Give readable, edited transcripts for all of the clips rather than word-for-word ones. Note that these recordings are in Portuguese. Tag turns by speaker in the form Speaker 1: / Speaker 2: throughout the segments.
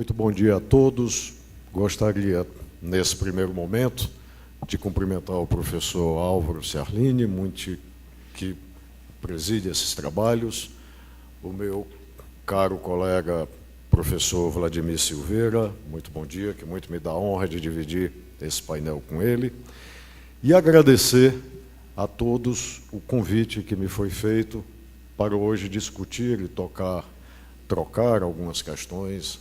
Speaker 1: Muito bom dia a todos. Gostaria, nesse primeiro momento, de cumprimentar o professor Álvaro Ciarline, que preside esses trabalhos, o meu caro colega professor Vladimir Silveira, muito bom dia, que muito me dá a honra de dividir esse painel com ele, e agradecer a todos o convite que me foi feito para hoje discutir e trocar algumas questões,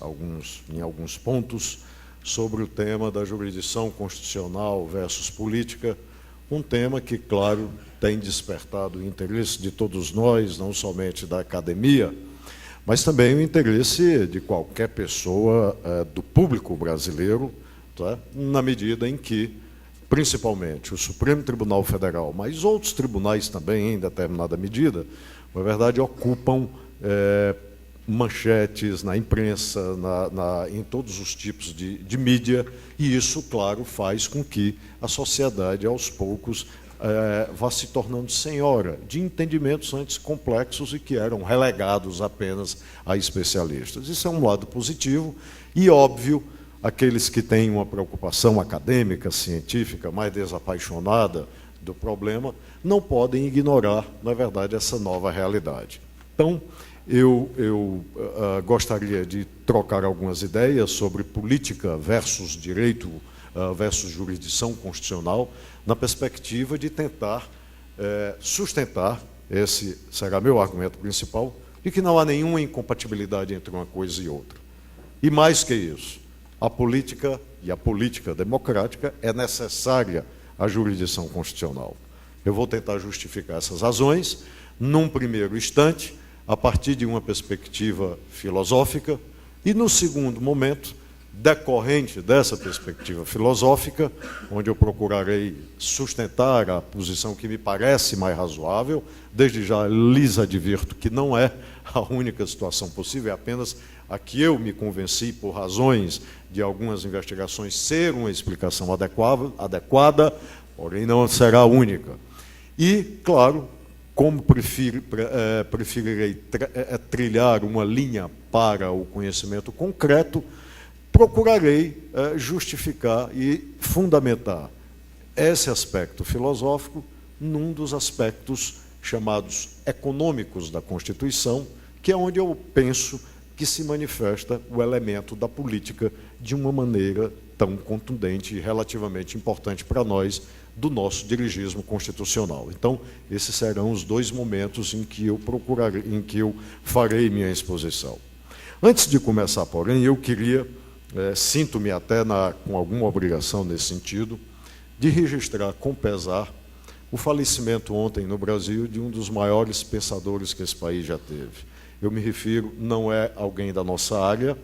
Speaker 1: em alguns pontos, sobre o tema da jurisdição constitucional versus política, um tema que, claro, tem despertado o interesse de todos nós, não somente da academia, mas também o interesse de qualquer pessoa do público brasileiro, tá? Na medida em que, principalmente, o Supremo Tribunal Federal, mas outros tribunais também, em determinada medida, na verdade, ocupam manchetes na imprensa, em todos os tipos de mídia, e isso, claro, faz com que a sociedade, aos poucos, vá se tornando senhora de entendimentos antes complexos e que eram relegados apenas a especialistas. Isso é um lado positivo e, óbvio, aqueles que têm uma preocupação acadêmica, científica, mais desapaixonada do problema, não podem ignorar, na verdade, essa nova realidade. Então, eu gostaria de trocar algumas ideias sobre política versus direito versus jurisdição constitucional, na perspectiva de tentar sustentar, esse será meu argumento principal, de que não há nenhuma incompatibilidade entre uma coisa e outra. E mais que isso, a política e a política democrática é necessária à jurisdição constitucional. Eu vou tentar justificar essas razões, num primeiro instante, a partir de uma perspectiva filosófica, e, no segundo momento, decorrente dessa perspectiva filosófica, onde eu procurarei sustentar a posição que me parece mais razoável, desde já lhes advirto que não é a única situação possível, é apenas a que eu me convenci, por razões de algumas investigações, ser uma explicação adequada, porém não será a única. E, claro, como preferirei trilhar uma linha para o conhecimento concreto, procurarei justificar e fundamentar esse aspecto filosófico num dos aspectos chamados econômicos da Constituição, que é onde eu penso que se manifesta o elemento da política de uma maneira tão contundente e relativamente importante para nós, do nosso dirigismo constitucional. Então, esses serão os dois momentos em que eu farei minha exposição. Antes de começar, porém, eu queria, sinto-me até com alguma obrigação nesse sentido, de registrar com pesar o falecimento ontem no Brasil de um dos maiores pensadores que esse país já teve. Eu me refiro, não é alguém da nossa área,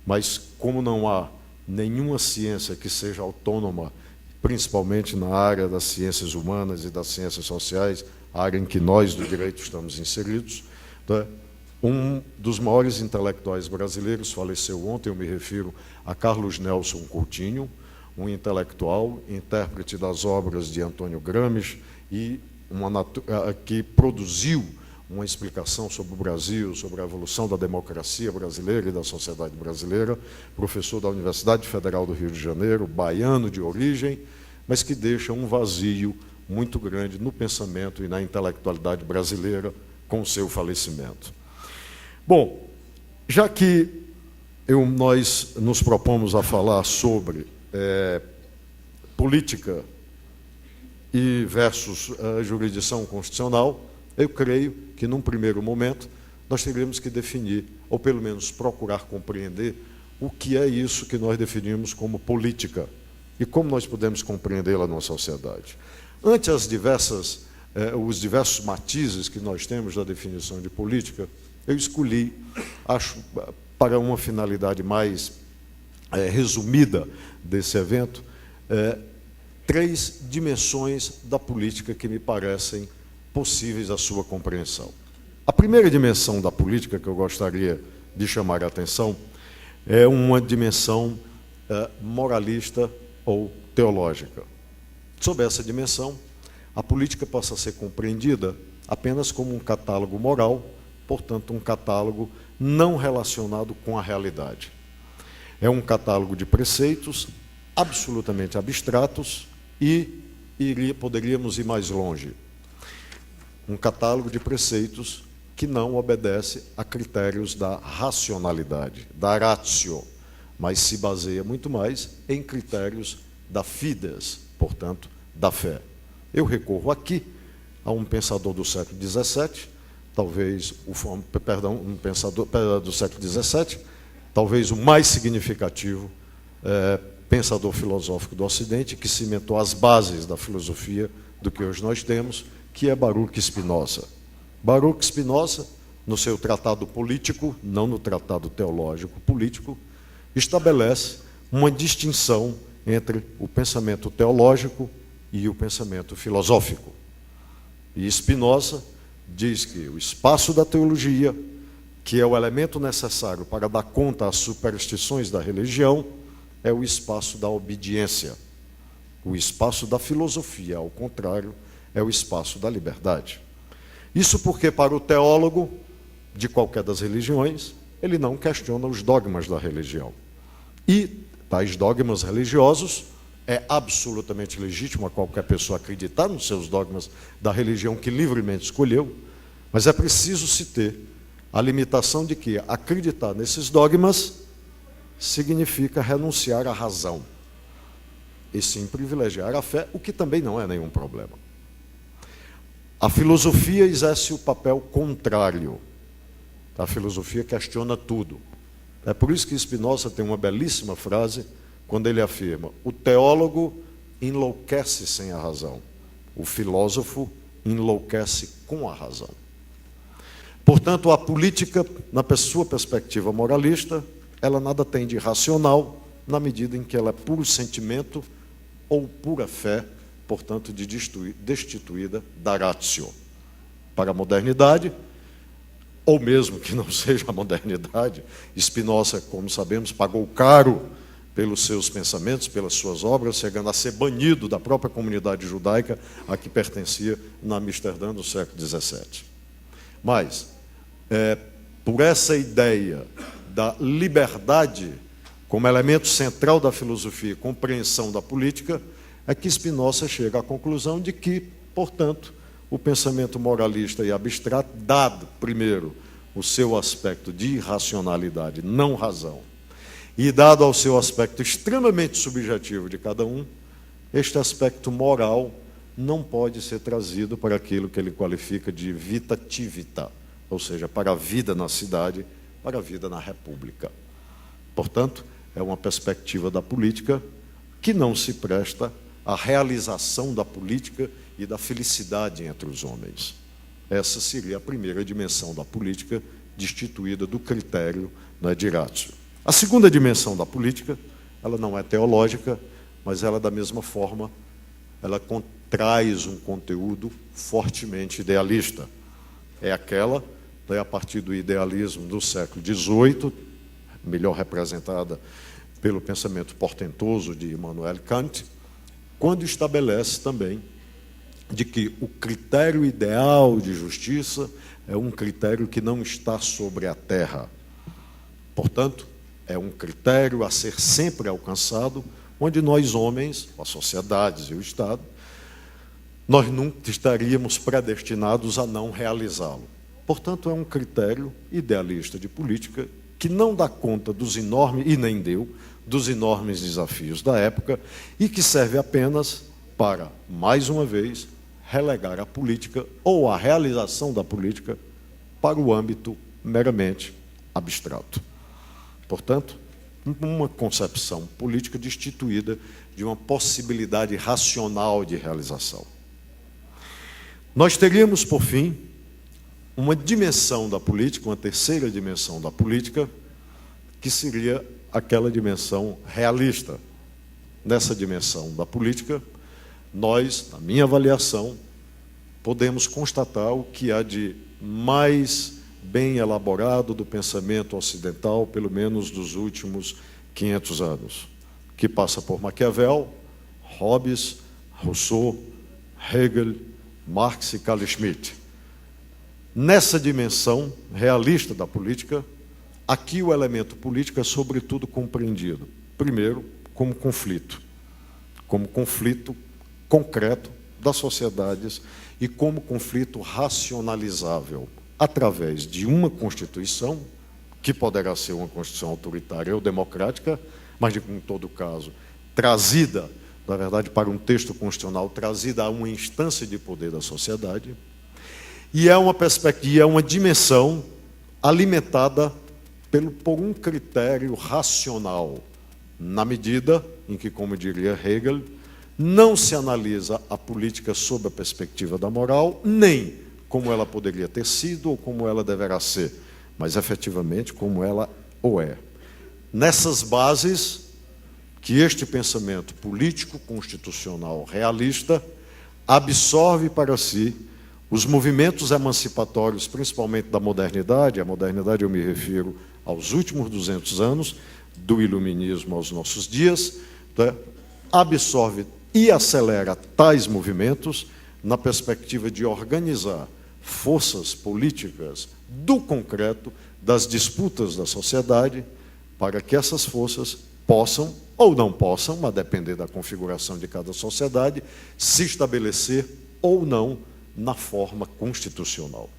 Speaker 1: mas como não há nenhuma ciência que seja autônoma, principalmente na área das ciências humanas e das ciências sociais, a área em que nós, do direito, estamos inseridos, né? Um dos maiores intelectuais brasileiros faleceu ontem, eu me refiro a Carlos Nelson Coutinho, um intelectual, intérprete das obras de Antônio Gramsci, e que produziu uma explicação sobre o Brasil, sobre a evolução da democracia brasileira e da sociedade brasileira, professor da Universidade Federal do Rio de Janeiro, baiano de origem, mas que deixa um vazio muito grande no pensamento e na intelectualidade brasileira com o seu falecimento. Bom, já que nós nos propomos a falar sobre política e versus jurisdição constitucional, eu creio que, num primeiro momento, nós teríamos que definir, ou pelo menos procurar compreender, o que é isso que nós definimos como política e como nós podemos compreendê-la numa sociedade. Ante os diversos matizes que nós temos da definição de política, eu escolhi, acho, para uma finalidade mais resumida desse evento, 3 dimensões da política que me parecem possíveis à sua compreensão. A primeira dimensão da política que eu gostaria de chamar a atenção é uma dimensão moralista ou teológica. Sob essa dimensão, a política passa a ser compreendida apenas como um catálogo moral, portanto, um catálogo não relacionado com a realidade. É um catálogo de preceitos absolutamente abstratos e poderíamos ir mais longe. Um catálogo de preceitos que não obedece a critérios da racionalidade, da ratio, mas se baseia muito mais em critérios da fides, portanto, da fé. Eu recorro aqui a um pensador do século XVII, talvez um pensador do século XVII, talvez o mais significativo pensador filosófico do Ocidente, que cimentou as bases da filosofia do que hoje nós temos, que é Baruch Spinoza. Baruch Spinoza, no seu tratado político, não no tratado teológico político, estabelece uma distinção entre o pensamento teológico e o pensamento filosófico. E Spinoza diz que o espaço da teologia, que é o elemento necessário para dar conta às superstições da religião, é o espaço da obediência. O espaço da filosofia, ao contrário, é o espaço da liberdade. Isso porque, para o teólogo de qualquer das religiões, ele não questiona os dogmas da religião. E tais dogmas religiosos é absolutamente legítimo a qualquer pessoa acreditar nos seus dogmas da religião que livremente escolheu, mas é preciso se ter a limitação de que acreditar nesses dogmas significa renunciar à razão, e sim privilegiar a fé, o que também não é nenhum problema. A filosofia exerce o papel contrário. A filosofia questiona tudo. É por isso que Spinoza tem uma belíssima frase quando ele afirma: o teólogo enlouquece sem a razão, o filósofo enlouquece com a razão. Portanto, a política, na sua perspectiva moralista, ela nada tem de racional, na medida em que ela é puro sentimento ou pura fé, portanto, destituída da ratio. Para a modernidade, ou mesmo que não seja a modernidade, Spinoza, como sabemos, pagou caro pelos seus pensamentos, pelas suas obras, chegando a ser banido da própria comunidade judaica a que pertencia na Amsterdã do século XVII. Mas, por essa ideia da liberdade como elemento central da filosofia e compreensão da política, é que Spinoza chega à conclusão de que, portanto, o pensamento moralista e abstrato, dado, primeiro, o seu aspecto de irracionalidade, não razão, e dado ao seu aspecto extremamente subjetivo de cada um, este aspecto moral não pode ser trazido para aquilo que ele qualifica de vitativita, ou seja, para a vida na cidade, para a vida na república. Portanto, é uma perspectiva da política que não se presta à realização da política e da felicidade entre os homens. Essa seria a primeira dimensão da política, destituída do critério de ratio. A segunda dimensão da política, ela não é teológica, mas ela, da mesma forma, ela traz um conteúdo fortemente idealista. É aquela, a partir do idealismo do século XVIII, melhor representada pelo pensamento portentoso de Immanuel Kant, quando estabelece também de que o critério ideal de justiça é um critério que não está sobre a terra. Portanto, é um critério a ser sempre alcançado, onde nós homens, as sociedades e o Estado, nós nunca estaríamos predestinados a não realizá-lo. Portanto, é um critério idealista de política que não dá conta dos enormes, e nem deu, dos enormes desafios da época e que serve apenas para, mais uma vez, relegar a política ou a realização da política para o âmbito meramente abstrato. Portanto, uma concepção política destituída de uma possibilidade racional de realização. Nós teríamos, por fim, uma dimensão da política, uma terceira dimensão da política, que seria aquela dimensão realista. Nessa dimensão da política, nós, na minha avaliação, podemos constatar o que há de mais bem elaborado do pensamento ocidental, pelo menos dos últimos 500 anos, que passa por Maquiavel, Hobbes, Rousseau, Hegel, Marx e Carl Schmitt. Nessa dimensão realista da política, Aqui o elemento político é, sobretudo, compreendido, primeiro, como conflito concreto das sociedades e como conflito racionalizável, através de uma Constituição, que poderá ser uma Constituição autoritária ou democrática, mas, em todo caso, trazida, na verdade, para um texto constitucional, trazida a uma instância de poder da sociedade, e é uma perspectiva, é uma dimensão alimentada por um critério racional, na medida em que, como diria Hegel, não se analisa a política sob a perspectiva da moral, nem como ela poderia ter sido ou como ela deverá ser, mas efetivamente como ela o é. Nessas bases que este pensamento político, constitucional, realista, absorve para si os movimentos emancipatórios, principalmente da modernidade. A modernidade, eu me refiro aos últimos 200 anos, do iluminismo aos nossos dias, tá? Absorve e acelera tais movimentos na perspectiva de organizar forças políticas do concreto, das disputas da sociedade, para que essas forças possam, ou não possam, a depender da configuração de cada sociedade, se estabelecer ou não na forma constitucional.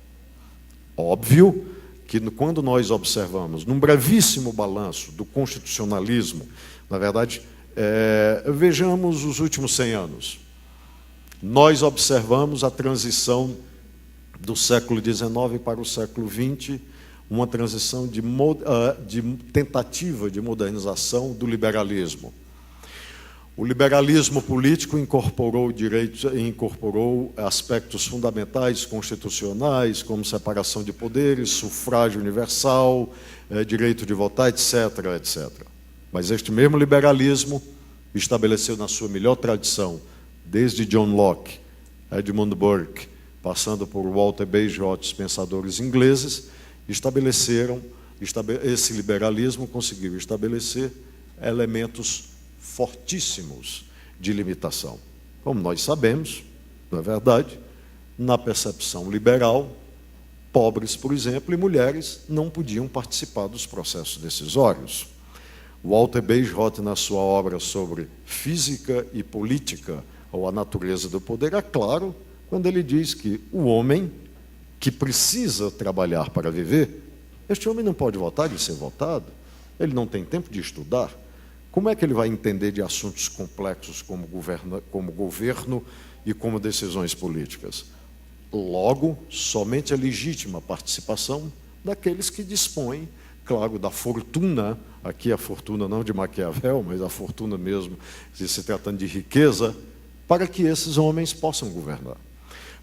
Speaker 1: Óbvio que, quando nós observamos, num brevíssimo balanço do constitucionalismo, na verdade, vejamos os últimos 100 anos. Nós observamos a transição do século XIX para o século XX, uma transição de tentativa de modernização do liberalismo. O liberalismo político incorporou aspectos fundamentais constitucionais, como separação de poderes, sufrágio universal, direito de votar, etc., etc. Mas este mesmo liberalismo estabeleceu na sua melhor tradição, desde John Locke, Edmund Burke, passando por Walter Bagehot, os pensadores ingleses, esse liberalismo conseguiu estabelecer elementos fortíssimos de limitação. Como nós sabemos, não é verdade, na percepção liberal, pobres, por exemplo, e mulheres não podiam participar dos processos decisórios. Walter Bagehot, na sua obra sobre física e política, ou a natureza do poder, é claro quando ele diz que o homem que precisa trabalhar para viver, este homem não pode votar e ser votado, ele não tem tempo de estudar. Como é que ele vai entender de assuntos complexos como governo e como decisões políticas? Logo, somente a legítima participação daqueles que dispõem, claro, da fortuna, aqui a fortuna não de Maquiavel, mas a fortuna mesmo, se tratando de riqueza, para que esses homens possam governar.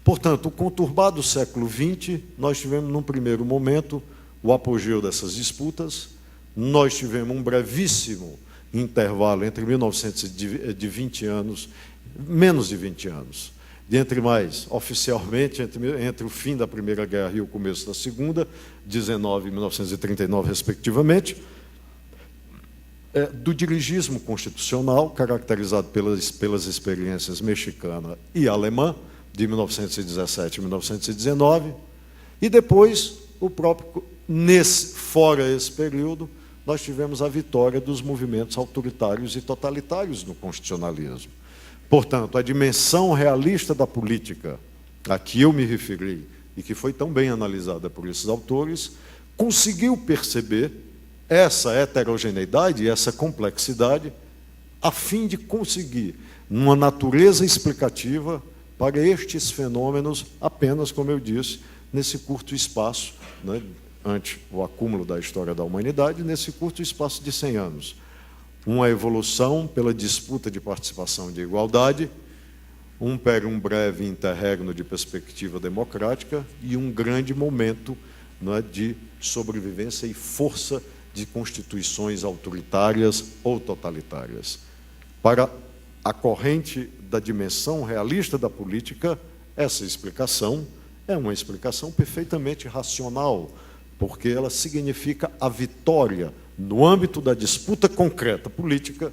Speaker 1: Portanto, o conturbado século XX, nós tivemos, num primeiro momento, o apogeu dessas disputas, nós tivemos um brevíssimo intervalo entre 1920 anos, menos de 20 anos, entre mais, oficialmente, entre o fim da Primeira Guerra e o começo da Segunda, 19 e 1939, respectivamente, do dirigismo constitucional, caracterizado pelas experiências mexicana e alemã, de 1917 e 1919, e depois, fora esse período, nós tivemos a vitória dos movimentos autoritários e totalitários no constitucionalismo. Portanto, a dimensão realista da política, a que eu me referi, e que foi tão bem analisada por esses autores, conseguiu perceber essa heterogeneidade e essa complexidade, a fim de conseguir uma natureza explicativa para estes fenômenos, apenas, como eu disse, nesse curto espaço, né, ante o acúmulo da história da humanidade, nesse curto espaço de 100 anos. Uma evolução pela disputa de participação e de igualdade, um breve interregno de perspectiva democrática e um grande momento, né, de sobrevivência e força de constituições autoritárias ou totalitárias. Para a corrente da dimensão realista da política, essa explicação é uma explicação perfeitamente racional, porque ela significa a vitória, no âmbito da disputa concreta política,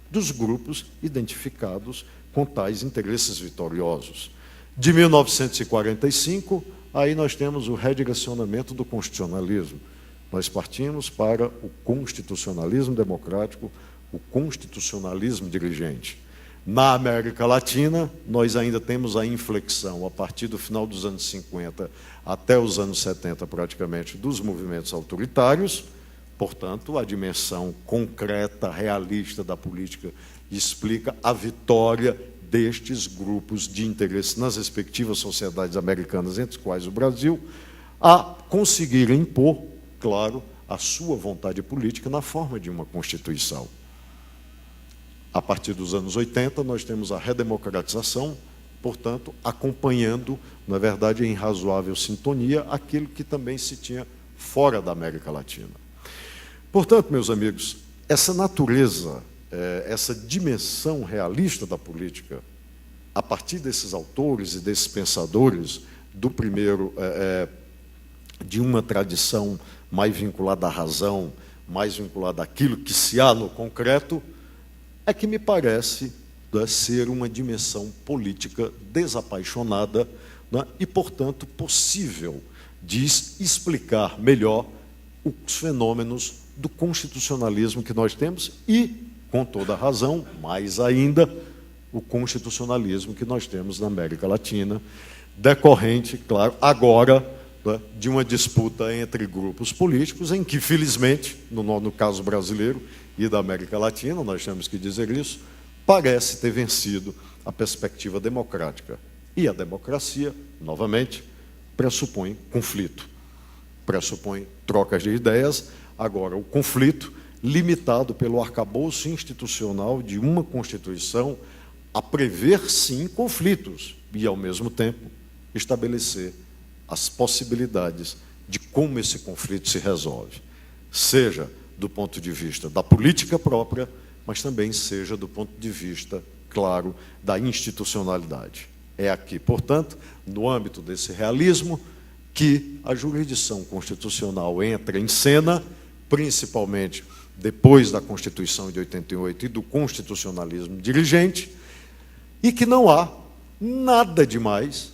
Speaker 1: dos grupos identificados com tais interesses vitoriosos. De 1945, aí nós temos o redirecionamento do constitucionalismo. Nós partimos para o constitucionalismo democrático, o constitucionalismo dirigente. Na América Latina, nós ainda temos a inflexão, a partir do final dos anos 50 até os anos 70, praticamente, dos movimentos autoritários. Portanto, a dimensão concreta, realista da política explica a vitória destes grupos de interesse nas respectivas sociedades americanas, entre as quais o Brasil, a conseguir impor, claro, a sua vontade política na forma de uma Constituição. A partir dos anos 80, nós temos a redemocratização, portanto, acompanhando, na verdade, em razoável sintonia, aquilo que também se tinha fora da América Latina. Portanto, meus amigos, essa natureza, essa dimensão realista da política, a partir desses autores e desses pensadores, do primeiro, de uma tradição mais vinculada à razão, mais vinculada àquilo que se há no concreto, é que me parece ser uma dimensão política desapaixonada, né, e, portanto, possível de explicar melhor os fenômenos do constitucionalismo que nós temos e, com toda razão, mais ainda, o constitucionalismo que nós temos na América Latina, decorrente, claro, agora, né, de uma disputa entre grupos políticos em que, felizmente, no caso brasileiro e da América Latina, nós temos que dizer isso, parece ter vencido a perspectiva democrática. E a democracia, novamente, pressupõe conflito, pressupõe trocas de ideias. Agora, o conflito, limitado pelo arcabouço institucional de uma Constituição, a prever, sim, conflitos e, ao mesmo tempo, estabelecer as possibilidades de como esse conflito se resolve, seja do ponto de vista da política própria, mas também seja do ponto de vista, claro, da institucionalidade. É aqui, portanto, no âmbito desse realismo, que a jurisdição constitucional entra em cena, principalmente depois da Constituição de 88 e do constitucionalismo dirigente, e que não há nada demais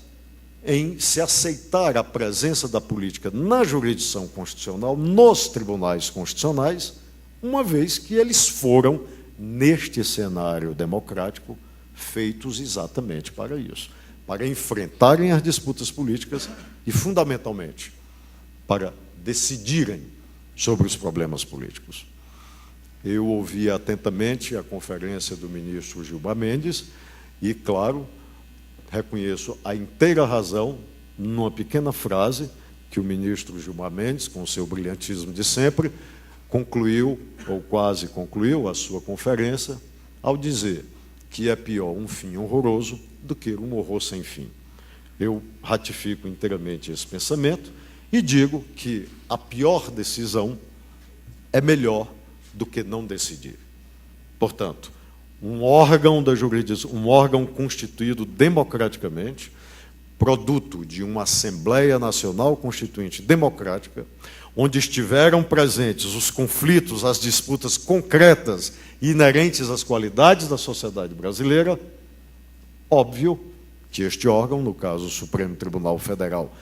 Speaker 1: em se aceitar a presença da política na jurisdição constitucional, nos tribunais constitucionais, uma vez que eles foram, neste cenário democrático, feitos exatamente para isso, para enfrentarem as disputas políticas e, fundamentalmente, para decidirem sobre os problemas políticos. Eu ouvi atentamente a conferência do ministro Gilmar Mendes e, claro, reconheço a inteira razão numa pequena frase que o ministro Gilmar Mendes, com o seu brilhantismo de sempre, concluiu, ou quase concluiu, a sua conferência, ao dizer que é pior um fim horroroso do que um horror sem fim. Eu ratifico inteiramente esse pensamento e digo que a pior decisão é melhor do que não decidir. Portanto, um órgão da jurisdição, um órgão constituído democraticamente, produto de uma Assembleia Nacional Constituinte democrática, onde estiveram presentes os conflitos, as disputas concretas e inerentes às qualidades da sociedade brasileira, óbvio que este órgão, no caso o Supremo Tribunal Federal,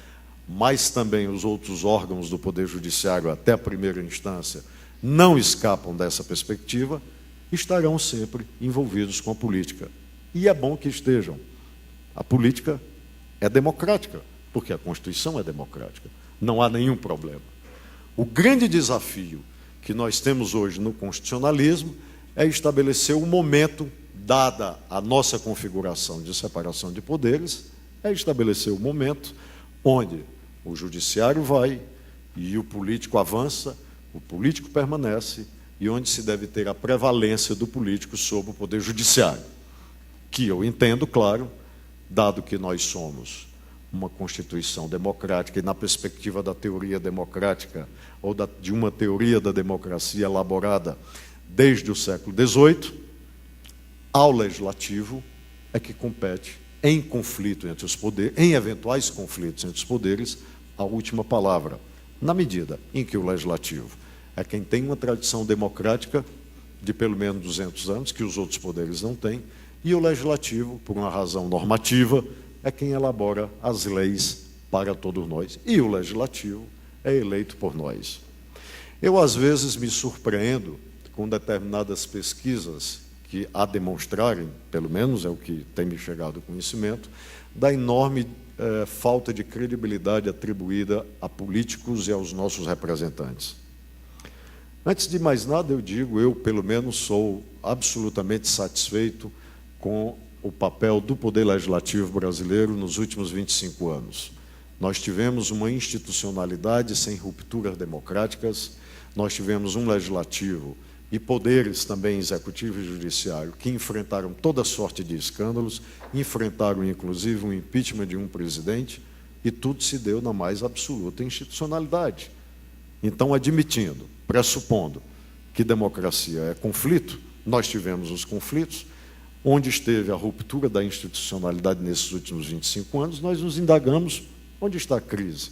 Speaker 1: mas também os outros órgãos do Poder Judiciário até a primeira instância, não escapam dessa perspectiva, estarão sempre envolvidos com a política. E é bom que estejam. A política é democrática, porque a Constituição é democrática. Não há nenhum problema. O grande desafio que nós temos hoje no constitucionalismo é estabelecer o momento, dada a nossa configuração de separação de poderes, é estabelecer o momento onde o judiciário vai e o político avança, o político permanece, e onde se deve ter a prevalência do político sobre o poder judiciário. Que eu entendo, claro, dado que nós somos uma Constituição democrática e na perspectiva da teoria democrática ou de uma teoria da democracia elaborada desde o século XVIII, ao Legislativo é que compete, em conflito entre os poderes, em eventuais conflitos entre os poderes, a última palavra, na medida em que o Legislativo é quem tem uma tradição democrática de pelo menos 200 anos, que os outros poderes não têm, e o Legislativo, por uma razão normativa, é quem elabora as leis para todos nós. E o Legislativo é eleito por nós. Eu, às vezes, me surpreendo com determinadas pesquisas que, a demonstrarem, pelo menos é o que tem me chegado ao conhecimento, da enorme falta de credibilidade atribuída a políticos e aos nossos representantes. Antes de mais nada, eu digo, eu, pelo menos, sou absolutamente satisfeito com o papel do Poder Legislativo brasileiro nos últimos 25 anos. Nós tivemos uma institucionalidade sem rupturas democráticas, nós tivemos um legislativo e poderes também executivo e judiciário que enfrentaram toda sorte de escândalos, enfrentaram inclusive um impeachment de um presidente, e tudo se deu na mais absoluta institucionalidade. Então, admitindo, pressupondo que democracia é conflito, nós tivemos os conflitos. Onde esteve a ruptura da institucionalidade nesses últimos 25 anos, nós nos indagamos onde está a crise.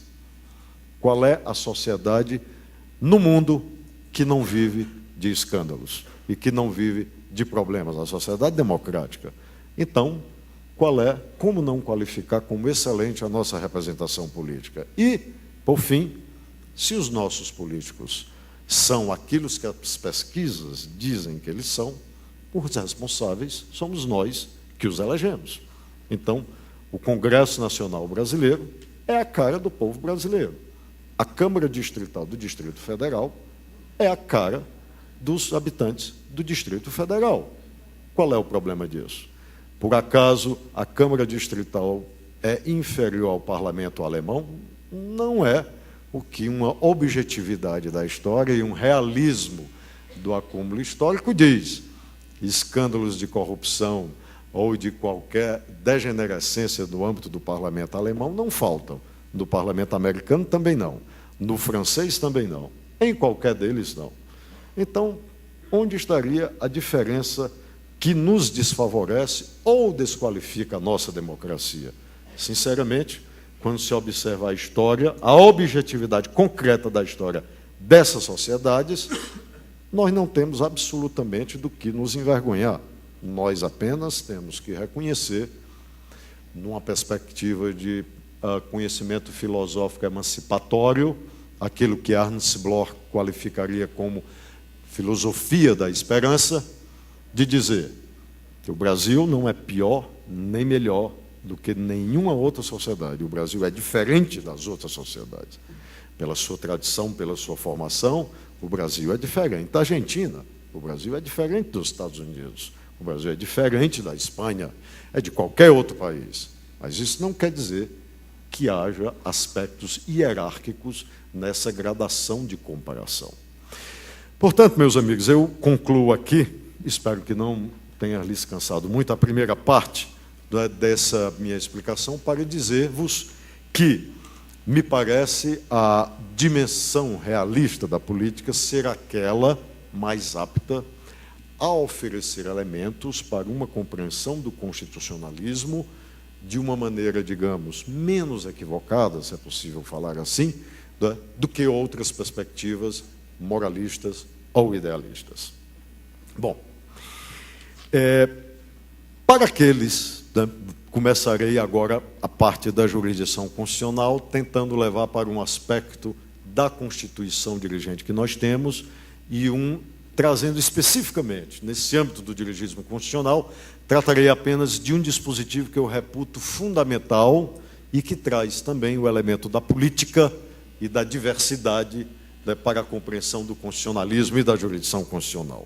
Speaker 1: Qual é a sociedade no mundo que não vive de escândalos e que não vive de problemas? A sociedade democrática. Então, como não qualificar como excelente a nossa representação política? E, por fim, se os nossos políticos são aquilo que as pesquisas dizem que eles são, os responsáveis somos nós que os elegemos. Então, o Congresso Nacional Brasileiro é a cara do povo brasileiro. A Câmara Distrital do Distrito Federal é a cara dos habitantes do Distrito Federal. Qual é o problema disso? Por acaso a Câmara Distrital é inferior ao Parlamento alemão? Não é o que uma objetividade da história e um realismo do acúmulo histórico diz. Escândalos de corrupção ou de qualquer degenerescência no âmbito do parlamento alemão não faltam. No parlamento americano também não. No francês também não. Em qualquer deles não. Então, onde estaria a diferença que nos desfavorece ou desqualifica a nossa democracia? Sinceramente, quando se observa a história, a objetividade concreta da história dessas sociedades, nós não temos absolutamente do que nos envergonhar. Nós apenas temos que reconhecer, numa perspectiva de conhecimento filosófico emancipatório, aquilo que Ernst Bloch qualificaria como filosofia da esperança, de dizer que o Brasil não é pior nem melhor do que nenhuma outra sociedade. O Brasil é diferente das outras sociedades. Pela sua tradição, pela sua formação, o Brasil é diferente da Argentina, o Brasil é diferente dos Estados Unidos, o Brasil é diferente da Espanha, é de qualquer outro país. Mas isso não quer dizer que haja aspectos hierárquicos nessa gradação de comparação. Portanto, meus amigos, eu concluo aqui, espero que não tenha lhes cansado muito, a primeira parte dessa minha explicação para dizer-vos que me parece a dimensão realista da política ser aquela mais apta a oferecer elementos para uma compreensão do constitucionalismo de uma maneira, digamos, menos equivocada, se é possível falar assim, do que outras perspectivas moralistas ou idealistas. Bom, para aqueles, começarei agora a parte da jurisdição constitucional, tentando levar para um aspecto da Constituição dirigente que nós temos e trazendo especificamente, nesse âmbito do dirigismo constitucional, tratarei apenas de um dispositivo que eu reputo fundamental e que traz também o elemento da política e da diversidade para a compreensão do constitucionalismo e da jurisdição constitucional.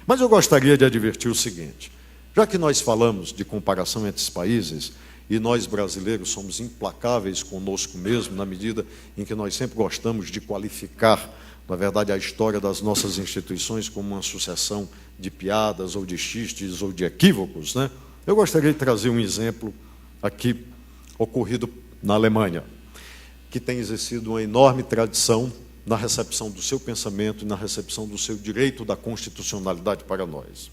Speaker 1: Mas eu gostaria de advertir o seguinte: já que nós falamos de comparação entre os países, e nós brasileiros somos implacáveis conosco mesmo, na medida em que nós sempre gostamos de qualificar, na verdade, a história das nossas instituições como uma sucessão de piadas, ou de xistes, ou de equívocos, né? Eu gostaria de trazer um exemplo aqui ocorrido na Alemanha, que tem exercido uma enorme tradição na recepção do seu pensamento e na recepção do seu direito da constitucionalidade para nós.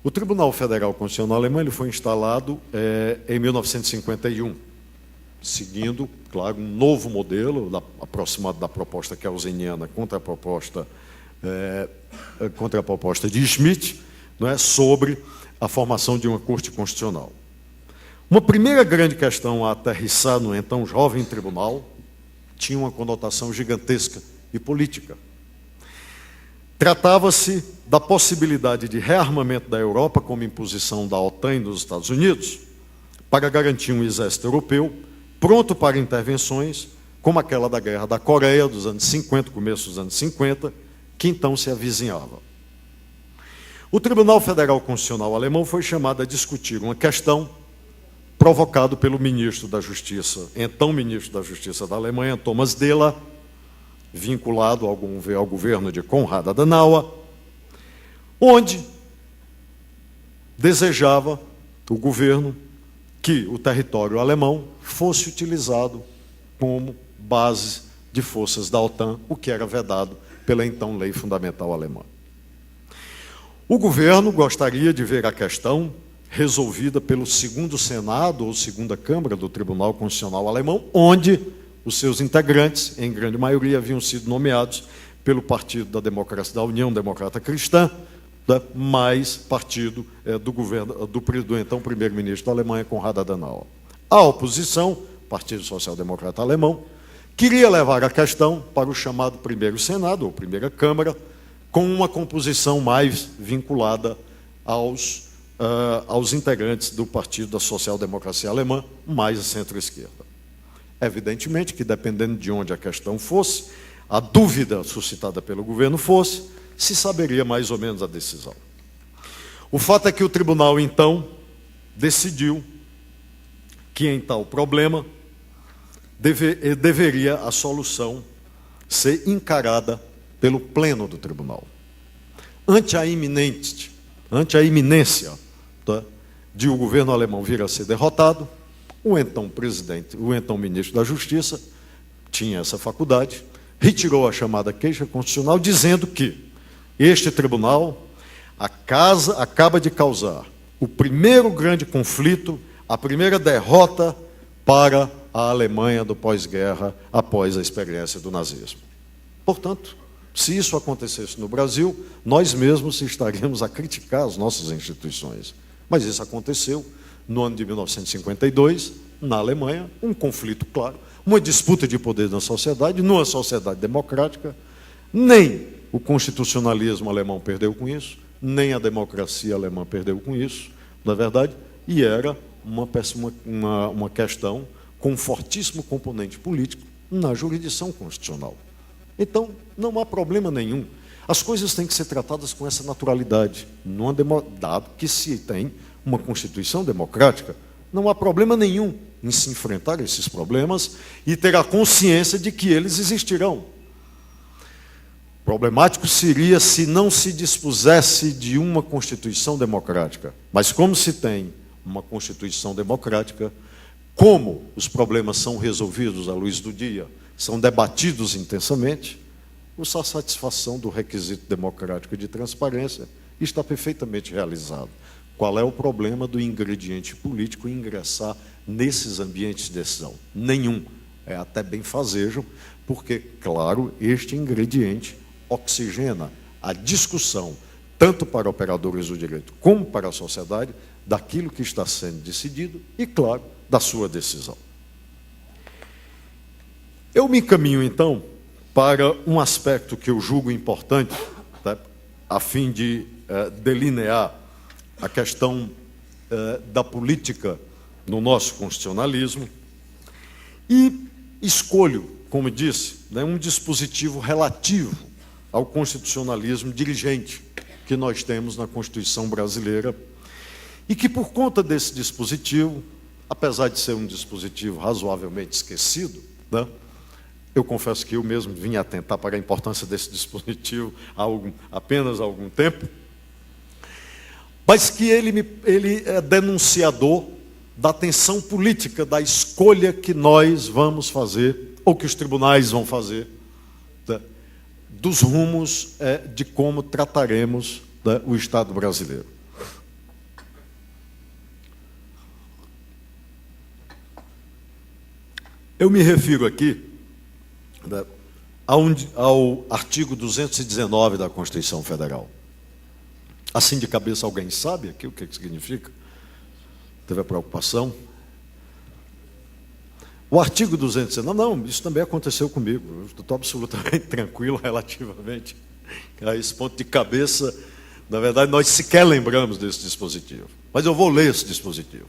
Speaker 1: O Tribunal Federal Constitucional Alemão ele foi instalado em 1951, seguindo, claro, um novo modelo, aproximado da proposta kelseniana contra a proposta de Schmitt, não é, sobre a formação de uma Corte Constitucional. Uma primeira grande questão a aterrissar no então jovem tribunal tinha uma conotação gigantesca e política. Tratava-se da possibilidade de rearmamento da Europa como imposição da OTAN e dos Estados Unidos para garantir um exército europeu pronto para intervenções como aquela da Guerra da Coreia dos anos 50, começo dos anos 50, que então se avizinhava. O Tribunal Federal Constitucional alemão foi chamado a discutir uma questão provocada pelo ministro da Justiça, então ministro da Justiça da Alemanha, Thomas Dehler, vinculado ao governo de Konrad Adenauer, onde desejava o governo que o território alemão fosse utilizado como base de forças da OTAN, o que era vedado pela então Lei Fundamental Alemã. O governo gostaria de ver a questão resolvida pelo segundo Senado ou segunda Câmara do Tribunal Constitucional Alemão, onde os seus integrantes, em grande maioria, haviam sido nomeados pelo Partido da Democracia, da União Democrata Cristã, mais partido do governo do então primeiro-ministro da Alemanha, Konrad Adenauer. A oposição, Partido Social Democrata Alemão, queria levar a questão para o chamado primeiro Senado, ou primeira Câmara, com uma composição mais vinculada aos integrantes do Partido da Social Democracia Alemã, mais a centro-esquerda. Evidentemente que, dependendo de onde a questão fosse, a dúvida suscitada pelo governo fosse, se saberia mais ou menos a decisão. O fato é que o tribunal, então, decidiu que, em tal problema, deveria a solução ser encarada pelo pleno do tribunal. Ante a iminência de o governo alemão vir a ser derrotado, o então ministro da Justiça, tinha essa faculdade, retirou a chamada queixa constitucional, dizendo que este tribunal acaba de causar o primeiro grande conflito, a primeira derrota para a Alemanha do pós-guerra, após a experiência do nazismo. Portanto, se isso acontecesse no Brasil, nós mesmos estaríamos a criticar as nossas instituições. Mas isso aconteceu no ano de 1952, na Alemanha, um conflito claro, uma disputa de poder na sociedade, numa sociedade democrática. Nem o constitucionalismo alemão perdeu com isso, nem a democracia alemã perdeu com isso, na verdade, e era uma questão com um fortíssimo componente político na jurisdição constitucional. Então, não há problema nenhum. As coisas têm que ser tratadas com essa naturalidade, dado que se tem uma Constituição democrática, não há problema nenhum em se enfrentar esses problemas e ter a consciência de que eles existirão. Problemático seria se não se dispusesse de uma Constituição democrática. Mas como se tem uma Constituição democrática, como os problemas são resolvidos à luz do dia, são debatidos intensamente, a satisfação do requisito democrático de transparência está perfeitamente realizado. Qual é o problema do ingrediente político ingressar nesses ambientes de decisão? Nenhum. É até benfazejo, porque, claro, este ingrediente oxigena a discussão, tanto para operadores do direito como para a sociedade, daquilo que está sendo decidido e, claro, da sua decisão. Eu me encaminho, então, para um aspecto que eu julgo importante, tá, a fim de delinear a questão da política no nosso constitucionalismo, e escolho, como disse, um dispositivo relativo ao constitucionalismo dirigente que nós temos na Constituição brasileira, e que, por conta desse dispositivo, apesar de ser um dispositivo razoavelmente esquecido, né, eu confesso que eu mesmo vim atentar para a importância desse dispositivo apenas há algum tempo, mas que ele é denunciador da tensão política, da escolha que nós vamos fazer, ou que os tribunais vão fazer, né, dos rumos de como trataremos, né, o Estado brasileiro. Eu me refiro aqui, né, ao artigo 219 da Constituição Federal. Assim de cabeça, alguém sabe aqui o que significa? Teve a preocupação? O artigo 219, não, isso também aconteceu comigo, eu estou absolutamente tranquilo relativamente a esse ponto de cabeça. Na verdade, nós sequer lembramos desse dispositivo. Mas eu vou ler esse dispositivo.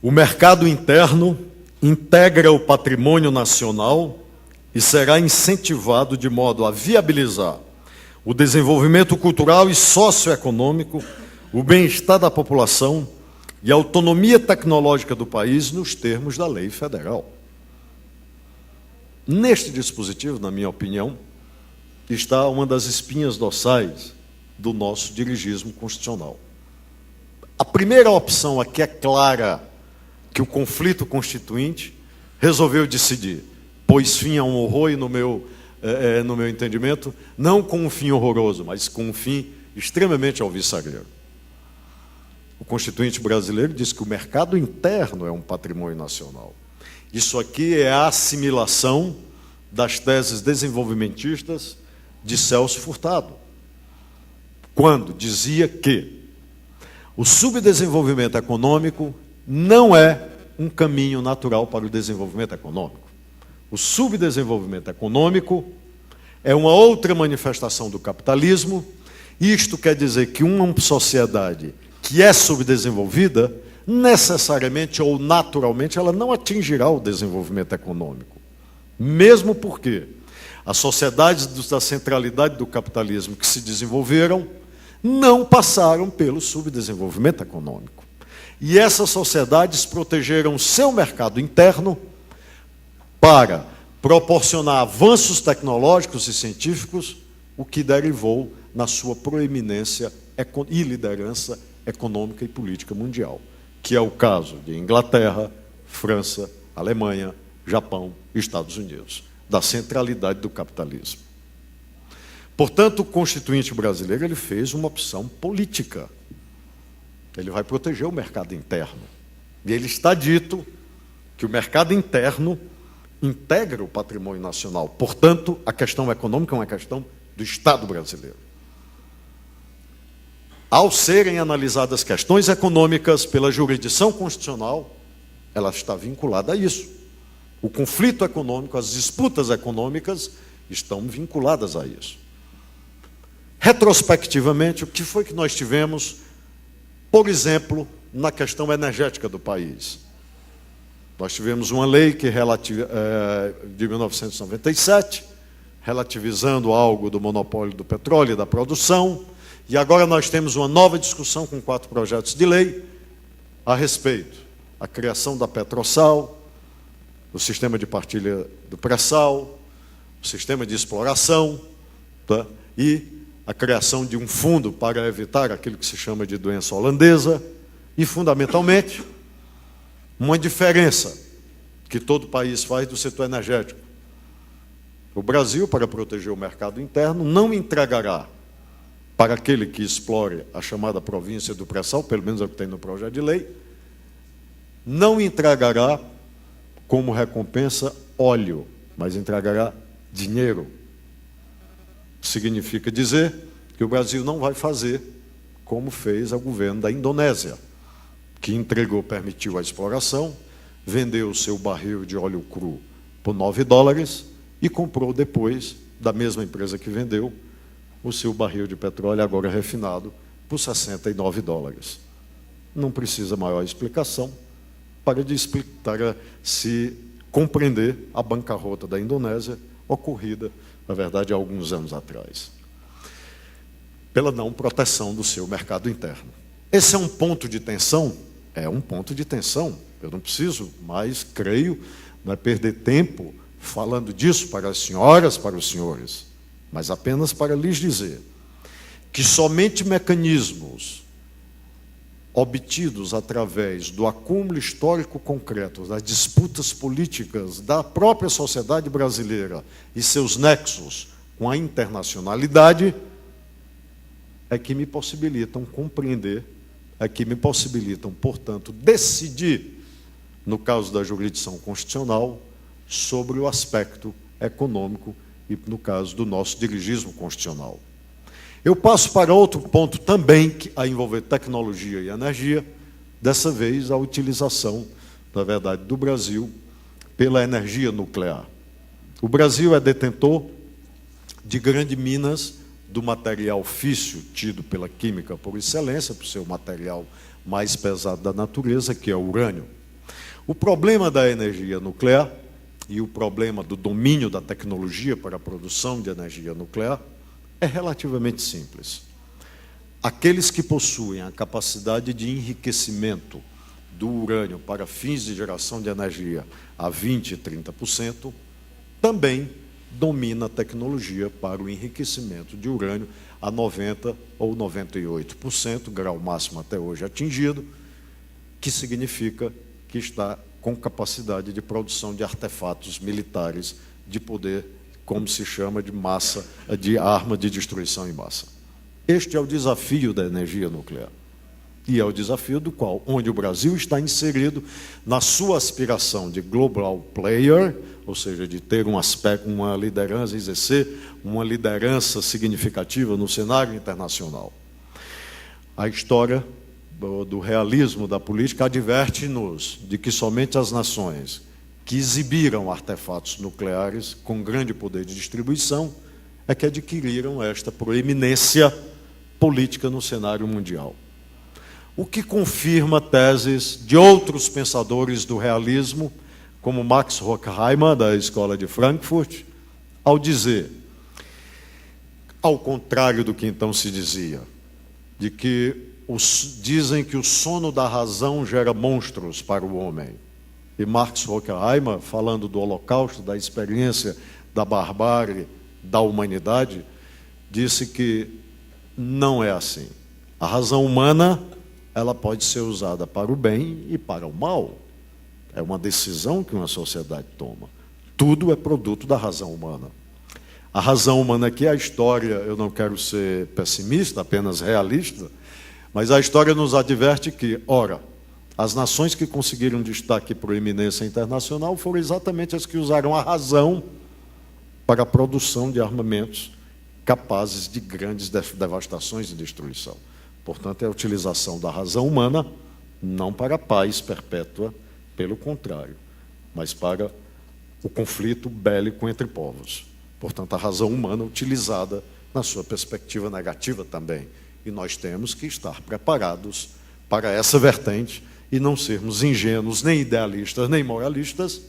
Speaker 1: O mercado interno integra o patrimônio nacional e será incentivado de modo a viabilizar o desenvolvimento cultural e socioeconômico, o bem-estar da população e a autonomia tecnológica do país nos termos da lei federal. Neste dispositivo, na minha opinião, está uma das espinhas dorsais do nosso dirigismo constitucional. A primeira opção aqui é clara, que o conflito constituinte resolveu decidir, pôs fim a um horror e, no meu entendimento, não com um fim horroroso, mas com um fim extremamente alvissareiro. O Constituinte brasileiro diz que o mercado interno é um patrimônio nacional. Isso aqui é a assimilação das teses desenvolvimentistas de Celso Furtado, quando dizia que o subdesenvolvimento econômico não é um caminho natural para o desenvolvimento econômico. O subdesenvolvimento econômico é uma outra manifestação do capitalismo. Isto quer dizer que uma sociedade que é subdesenvolvida, necessariamente ou naturalmente, ela não atingirá o desenvolvimento econômico. Mesmo porque as sociedades da centralidade do capitalismo que se desenvolveram não passaram pelo subdesenvolvimento econômico. E essas sociedades protegeram seu mercado interno para proporcionar avanços tecnológicos e científicos, o que derivou na sua proeminência e liderança econômica e política mundial, que é o caso de Inglaterra, França, Alemanha, Japão e Estados Unidos, da centralidade do capitalismo. Portanto, o Constituinte brasileiro ele fez uma opção política. Ele vai proteger o mercado interno. E ele está dito que o mercado interno integra o patrimônio nacional. Portanto, a questão econômica é uma questão do Estado brasileiro. Ao serem analisadas questões econômicas pela jurisdição constitucional, ela está vinculada a isso. O conflito econômico, as disputas econômicas estão vinculadas a isso. Retrospectivamente, o que foi que nós tivemos, por exemplo, na questão energética do país? Nós tivemos uma lei que de 1997, relativizando algo do monopólio do petróleo e da produção, e agora nós temos uma nova discussão com 4 projetos de lei a respeito da criação da Petrosal, o sistema de partilha do pré-sal, o sistema de exploração, tá? E a criação de um fundo para evitar aquilo que se chama de doença holandesa e, fundamentalmente, uma diferença que todo país faz do setor energético. O Brasil, para proteger o mercado interno, não entregará para aquele que explore a chamada província do pré-sal, pelo menos é o que tem no projeto de lei, não entregará como recompensa óleo, mas entregará dinheiro. Significa dizer que o Brasil não vai fazer como fez o governo da Indonésia, que permitiu a exploração, vendeu o seu barril de óleo cru por $9 e comprou depois, da mesma empresa que vendeu, o seu barril de petróleo, agora refinado, por $69. Não precisa maior explicação para se compreender a bancarrota da Indonésia, ocorrida, na verdade, há alguns anos atrás, pela não proteção do seu mercado interno. Esse é um ponto de tensão? É um ponto de tensão. Eu não preciso mais, creio, não é perder tempo falando disso para as senhoras, para os senhores, mas apenas para lhes dizer que somente mecanismos obtidos através do acúmulo histórico concreto das disputas políticas da própria sociedade brasileira e seus nexos com a internacionalidade é que me possibilitam compreender, é que me possibilitam, portanto, decidir, no caso da jurisdição constitucional, sobre o aspecto econômico e, no caso do nosso dirigismo constitucional. Eu passo para outro ponto também, a envolver tecnologia e energia, dessa vez a utilização na verdade, do Brasil pela energia nuclear. O Brasil é detentor de grandes minas do material físsil, tido pela química por excelência, por ser o material mais pesado da natureza, que é o urânio. O problema da energia nuclear e o problema do domínio da tecnologia para a produção de energia nuclear é relativamente simples. Aqueles que possuem a capacidade de enriquecimento do urânio para fins de geração de energia a 20% e 30%, também domina a tecnologia para o enriquecimento de urânio a 90% ou 98%, grau máximo até hoje atingido, que significa que está com capacidade de produção de artefatos militares de poder, como se chama, de massa, de arma de destruição em massa. Este é o desafio da energia nuclear. E é o desafio do qual, onde o Brasil está inserido na sua aspiração de global player, ou seja, de ter um aspecto, uma liderança, exercer uma liderança significativa no cenário internacional. A história do realismo da política adverte-nos de que somente as nações que exibiram artefatos nucleares com grande poder de distribuição é que adquiriram esta proeminência política no cenário mundial. O que confirma teses de outros pensadores do realismo, como Max Horkheimer, da Escola de Frankfurt, ao dizer, ao contrário do que então se dizia, de que dizem que o sono da razão gera monstros para o homem. E Max Horkheimer, falando do Holocausto, da experiência da barbárie da humanidade, disse que não é assim. A razão humana, ela pode ser usada para o bem e para o mal. É uma decisão que uma sociedade toma. Tudo é produto da razão humana. A razão humana aqui é a história, eu não quero ser pessimista, apenas realista, mas a história nos adverte que, ora, as nações que conseguiram destaque e proeminência internacional foram exatamente as que usaram a razão para a produção de armamentos capazes de grandes devastações e destruição. Portanto, é a utilização da razão humana, não para a paz perpétua, pelo contrário, mas para o conflito bélico entre povos. Portanto, a razão humana utilizada na sua perspectiva negativa também. E nós temos que estar preparados para essa vertente e não sermos ingênuos, nem idealistas, nem moralistas,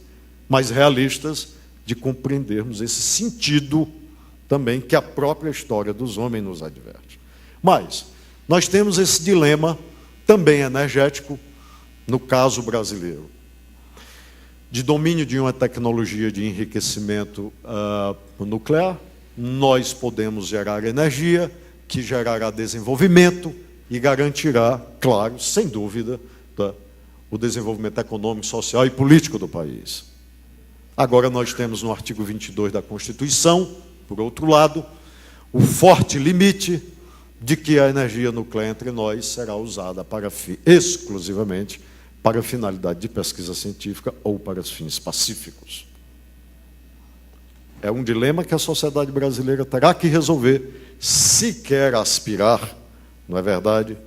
Speaker 1: mas realistas de compreendermos esse sentido também que a própria história dos homens nos adverte. Mas nós temos esse dilema também energético no caso brasileiro, de domínio de uma tecnologia de enriquecimento nuclear. Nós podemos gerar energia que gerará desenvolvimento e garantirá, claro, sem dúvida, o desenvolvimento econômico, social e político do país. Agora nós temos no artigo 22 da Constituição, por outro lado, o forte limite de que a energia nuclear entre nós será usada exclusivamente para finalidade de pesquisa científica ou para fins pacíficos. É um dilema que a sociedade brasileira terá que resolver se quer aspirar, não é verdade,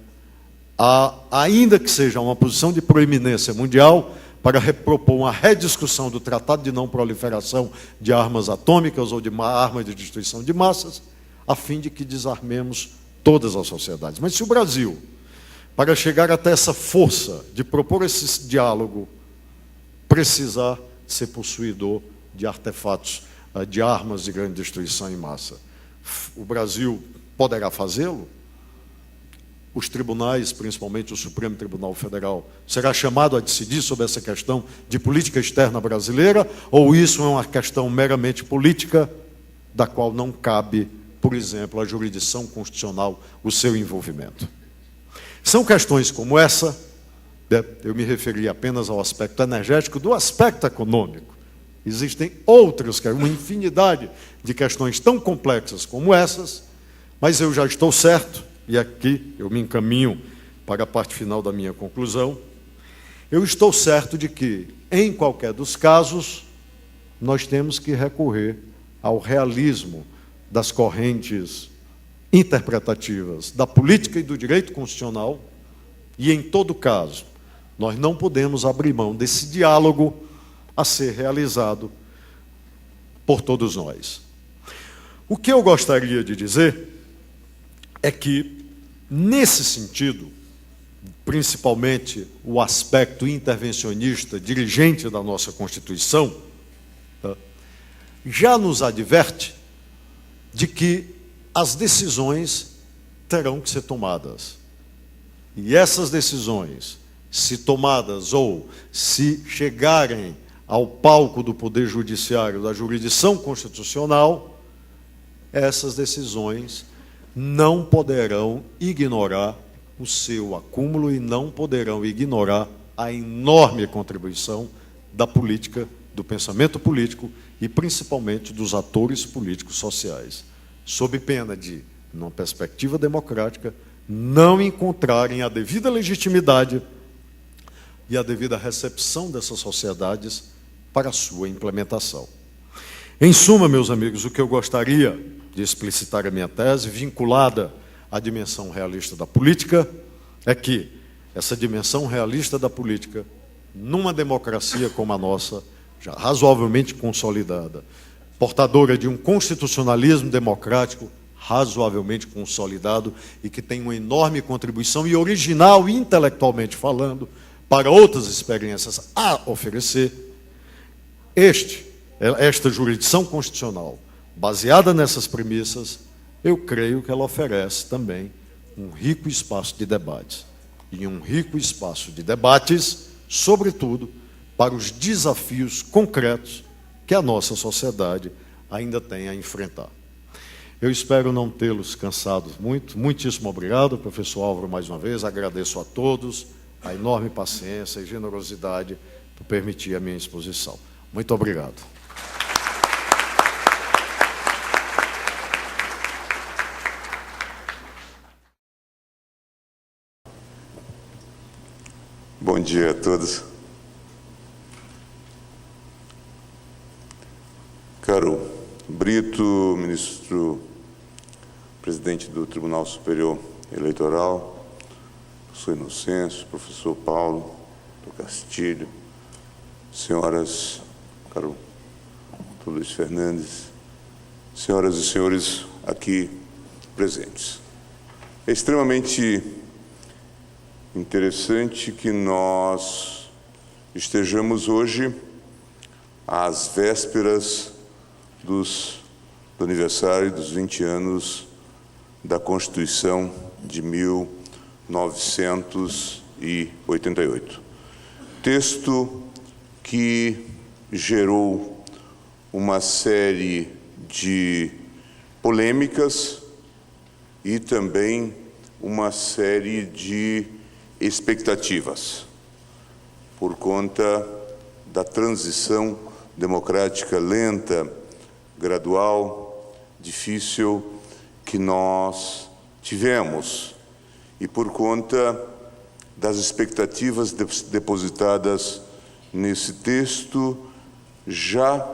Speaker 1: ainda que seja uma posição de proeminência mundial, para repropor uma rediscussão do Tratado de Não Proliferação de Armas Atômicas ou de armas de destruição de massas, a fim de que desarmemos todas as sociedades. Mas se o Brasil, para chegar até essa força de propor esse diálogo, precisar ser possuidor de artefatos, de armas de grande destruição em massa, o Brasil poderá fazê-lo? Os tribunais, principalmente o Supremo Tribunal Federal, será chamado a decidir sobre essa questão de política externa brasileira, ou isso é uma questão meramente política, da qual não cabe, por exemplo, a jurisdição constitucional, o seu envolvimento? São questões como essa, eu me referi apenas ao aspecto energético, do aspecto econômico. Existem outras, uma infinidade de questões tão complexas como essas, mas eu já estou certo, e aqui eu me encaminho para a parte final da minha conclusão, eu estou certo de que, em qualquer dos casos, nós temos que recorrer ao realismo das correntes interpretativas da política e do direito constitucional, e, em todo caso, Nós não podemos abrir mão desse diálogo a ser realizado por todos nós. O que eu gostaria de dizer é que, nesse sentido, principalmente o aspecto intervencionista, dirigente da nossa Constituição, já nos adverte de que as decisões terão que ser tomadas. E essas decisões, se tomadas ou se chegarem ao palco do Poder Judiciário, da jurisdição constitucional, essas decisões não poderão ignorar o seu acúmulo e não poderão ignorar a enorme contribuição da política, do pensamento político e principalmente dos atores políticos sociais, sob pena de, numa perspectiva democrática, não encontrarem a devida legitimidade e a devida recepção dessas sociedades para a sua implementação. Em suma, meus amigos, o que eu gostaria de explicitar a minha tese, vinculada à dimensão realista da política, é que essa dimensão realista da política, numa democracia como a nossa, já razoavelmente consolidada, portadora de um constitucionalismo democrático razoavelmente consolidado e que tem uma enorme contribuição e original, intelectualmente falando, para outras experiências a oferecer, esta jurisdição constitucional, baseada nessas premissas, eu creio que ela oferece também um rico espaço de debates. E um rico espaço de debates, sobretudo, para os desafios concretos que a nossa sociedade ainda tem a enfrentar. Eu espero não tê-los cansado muito. Muitíssimo obrigado, professor Álvaro, mais uma vez. Agradeço a todos a enorme paciência e generosidade por permitir a minha exposição. Muito obrigado.
Speaker 2: Bom dia a todos. Caro Brito, ministro presidente do Tribunal Superior Eleitoral, professor Inocêncio, professor Paulo, doutor Castilho, senhoras, caro doutor Luiz Fernandes, senhoras e senhores aqui presentes. É extremamente interessante que nós estejamos hoje às vésperas do aniversário dos 20 anos da Constituição de 1988. Texto que gerou uma série de polêmicas e também uma série de expectativas por conta da transição democrática lenta, gradual, difícil que nós tivemos e por conta das expectativas depositadas nesse texto já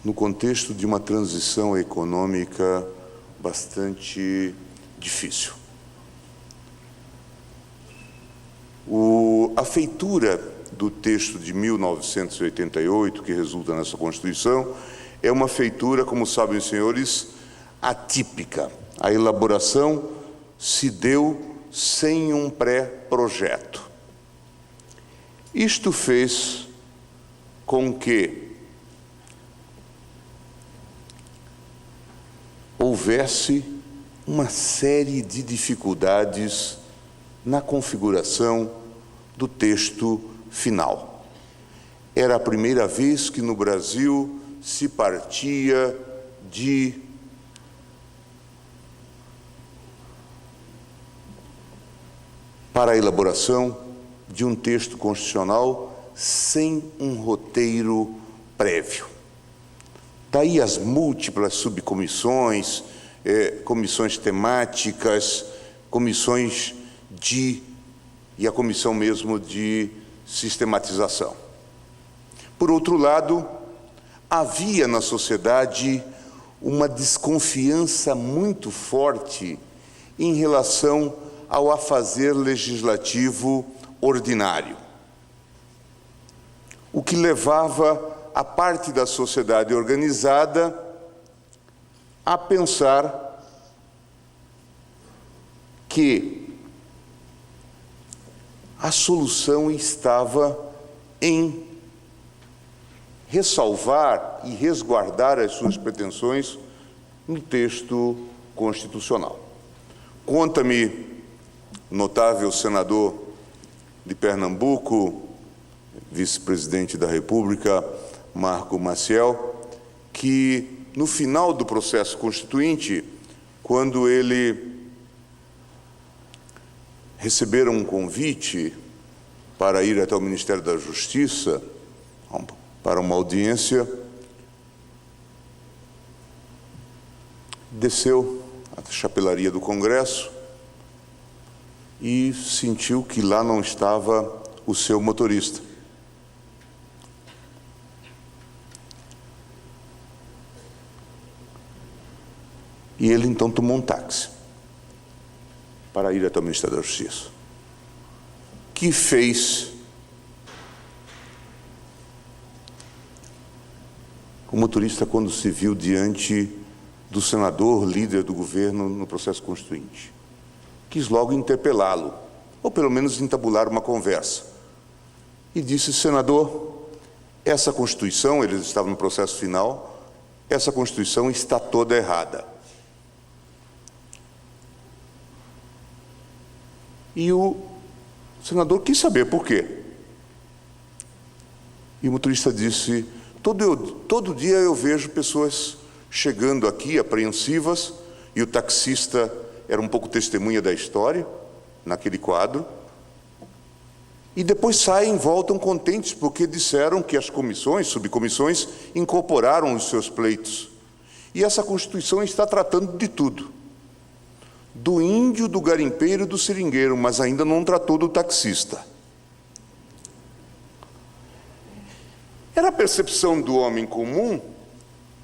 Speaker 2: no contexto de uma transição econômica bastante difícil. A feitura do texto de 1988, que resulta nessa Constituição, é uma feitura, como sabem os senhores, atípica. A elaboração se deu sem um pré-projeto. Isto fez com que houvesse uma série de dificuldades na configuração do texto final. Era a primeira vez que no Brasil se partia para a elaboração de um texto constitucional sem um roteiro prévio. Daí as múltiplas subcomissões, comissões temáticas, comissões e a comissão mesmo de sistematização. Por outro lado, havia na sociedade uma desconfiança muito forte em relação ao afazer legislativo ordinário, o que levava a parte da sociedade organizada a pensar que a solução estava em ressalvar e resguardar as suas pretensões no texto constitucional. Conta-me, notável senador de Pernambuco, vice-presidente da República, Marco Maciel, que no final do processo constituinte, quando ele receberam um convite para ir até o Ministério da Justiça, para uma audiência, desceu à chapelaria do Congresso e sentiu que lá não estava o seu motorista. E ele então tomou um táxi para ir até o Ministério da Justiça. Que fez o motorista quando se viu diante do senador, líder do governo no processo constituinte? Quis logo interpelá-lo, ou pelo menos entabular uma conversa. E disse: senador, essa Constituição, eles estavam no processo final, essa Constituição está toda errada. E o senador quis saber por quê. E o motorista disse: todo dia eu vejo pessoas chegando aqui apreensivas, e o taxista era um pouco testemunha da história, naquele quadro, e depois saem, voltam contentes, porque disseram que as comissões, subcomissões, incorporaram os seus pleitos. E essa Constituição está tratando de tudo. Do índio, do garimpeiro e do seringueiro, mas ainda não tratou do taxista. Era a percepção do homem comum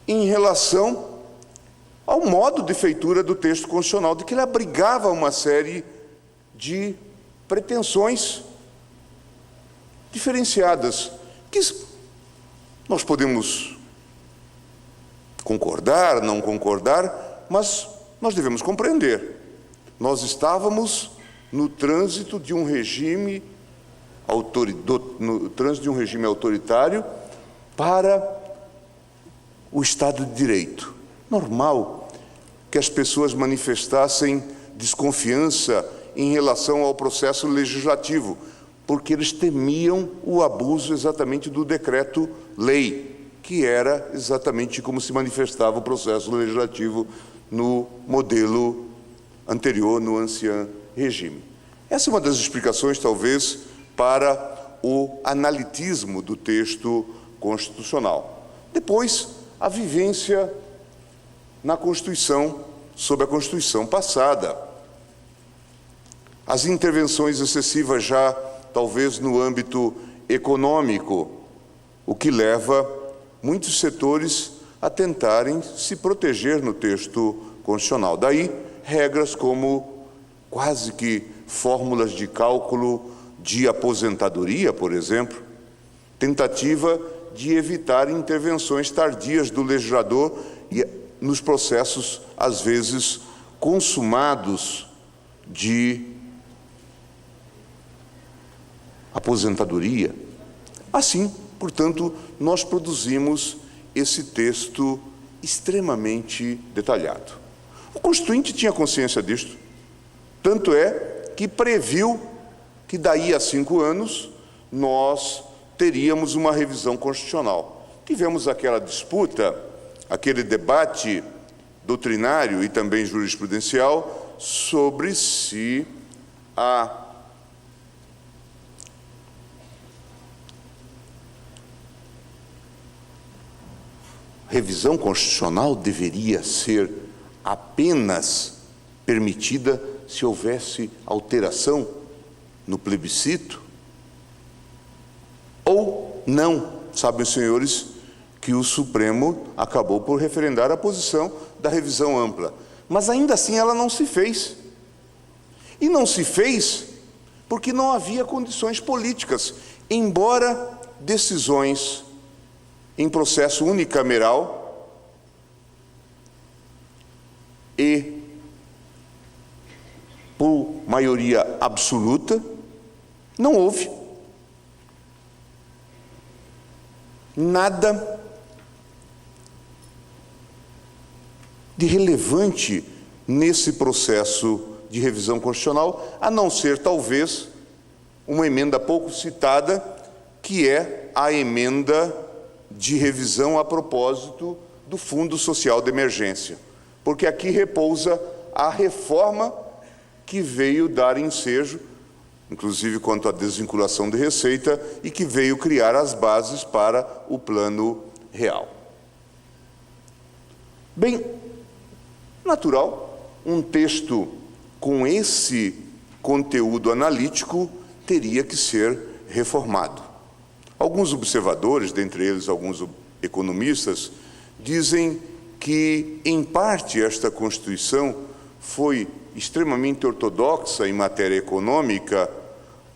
Speaker 2: em relação ao modo de feitura do texto constitucional, de que ele abrigava uma série de pretensões diferenciadas, que nós podemos concordar, não concordar, mas nós devemos compreender. Nós estávamos no trânsito de um regime autoritário para o Estado de Direito. Normal que as pessoas manifestassem desconfiança em relação ao processo legislativo, porque eles temiam o abuso exatamente do decreto-lei, que era exatamente como se manifestava o processo legislativo no modelo anterior, no ancien regime. Essa é uma das explicações, talvez, para o analitismo do texto constitucional. Depois, a vivência na Constituição, sob a Constituição passada. As intervenções excessivas já, talvez, no âmbito econômico, o que leva muitos setores a tentarem se proteger no texto constitucional. Daí, regras como quase que fórmulas de cálculo de aposentadoria, por exemplo, tentativa de evitar intervenções tardias do legislador nos processos, às vezes, consumados de aposentadoria. Assim, portanto, nós produzimos esse texto extremamente detalhado. O Constituinte tinha consciência disto, tanto é que previu que daí a 5 anos nós teríamos uma revisão constitucional. Tivemos aquela disputa, aquele debate doutrinário e também jurisprudencial sobre se a revisão constitucional deveria ser apenas permitida se houvesse alteração no plebiscito, ou não. Sabem os senhores que o Supremo acabou por referendar a posição da revisão ampla, mas ainda assim ela não se fez. E não se fez porque não havia condições políticas, embora decisões em processo unicameral e por maioria absoluta, não houve nada de relevante nesse processo de revisão constitucional, a não ser, talvez, uma emenda pouco citada, que é a emenda de revisão a propósito do Fundo Social de Emergência, porque aqui repousa a reforma que veio dar ensejo, inclusive quanto à desvinculação de receita, e que veio criar as bases para o Plano Real. Bem, natural, um texto com esse conteúdo analítico teria que ser reformado. Alguns observadores, dentre eles alguns economistas, dizem que, em parte, esta Constituição foi extremamente ortodoxa em matéria econômica,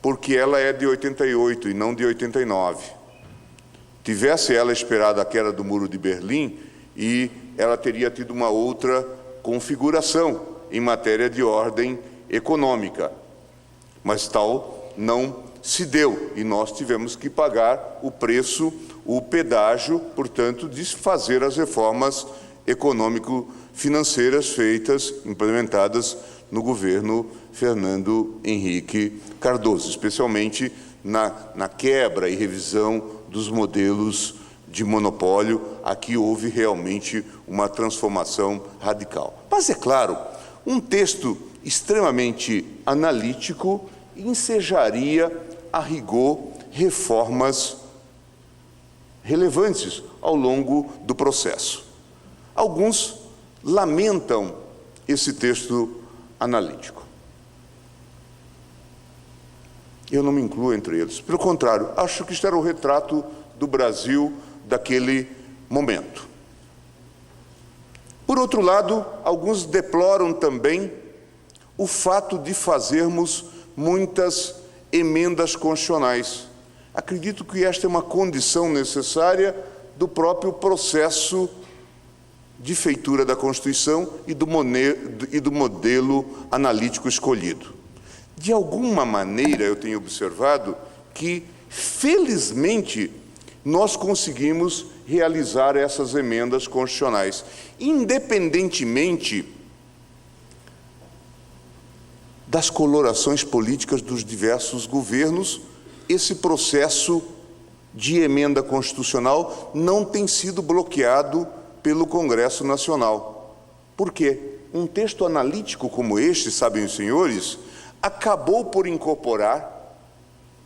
Speaker 2: porque ela é de 88 e não de 89. Tivesse ela esperado a queda do Muro de Berlim, e ela teria tido uma outra configuração em matéria de ordem econômica. Mas tal não se deu, e nós tivemos que pagar o preço, o pedágio, portanto, de fazer as reformas econômico-financeiras feitas, implementadas no governo Fernando Henrique Cardoso, especialmente na quebra e revisão dos modelos de monopólio. Aqui houve realmente uma transformação radical. Mas, é claro, um texto extremamente analítico ensejaria, a rigor, reformas relevantes ao longo do processo. Alguns lamentam esse texto analítico. Eu não me incluo entre eles. Pelo contrário, acho que isto era o retrato do Brasil daquele momento. Por outro lado, alguns deploram também o fato de fazermos muitas emendas constitucionais. Acredito que esta é uma condição necessária do próprio processo de feitura da Constituição e do modelo analítico escolhido. De alguma maneira, eu tenho observado que, felizmente, nós conseguimos realizar essas emendas constitucionais, independentemente das colorações políticas dos diversos governos. Esse processo de emenda constitucional não tem sido bloqueado pelo Congresso Nacional. Por quê? Um texto analítico como este, sabem os senhores, acabou por incorporar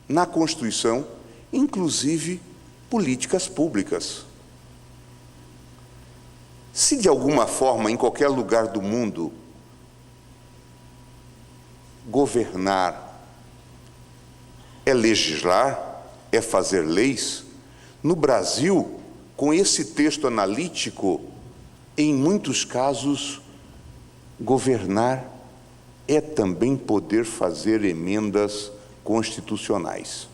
Speaker 2: na Constituição, inclusive, políticas públicas. Se de alguma forma, em qualquer lugar do mundo, governar é legislar, é fazer leis, no Brasil, com esse texto analítico, em muitos casos, governar é também poder fazer emendas constitucionais.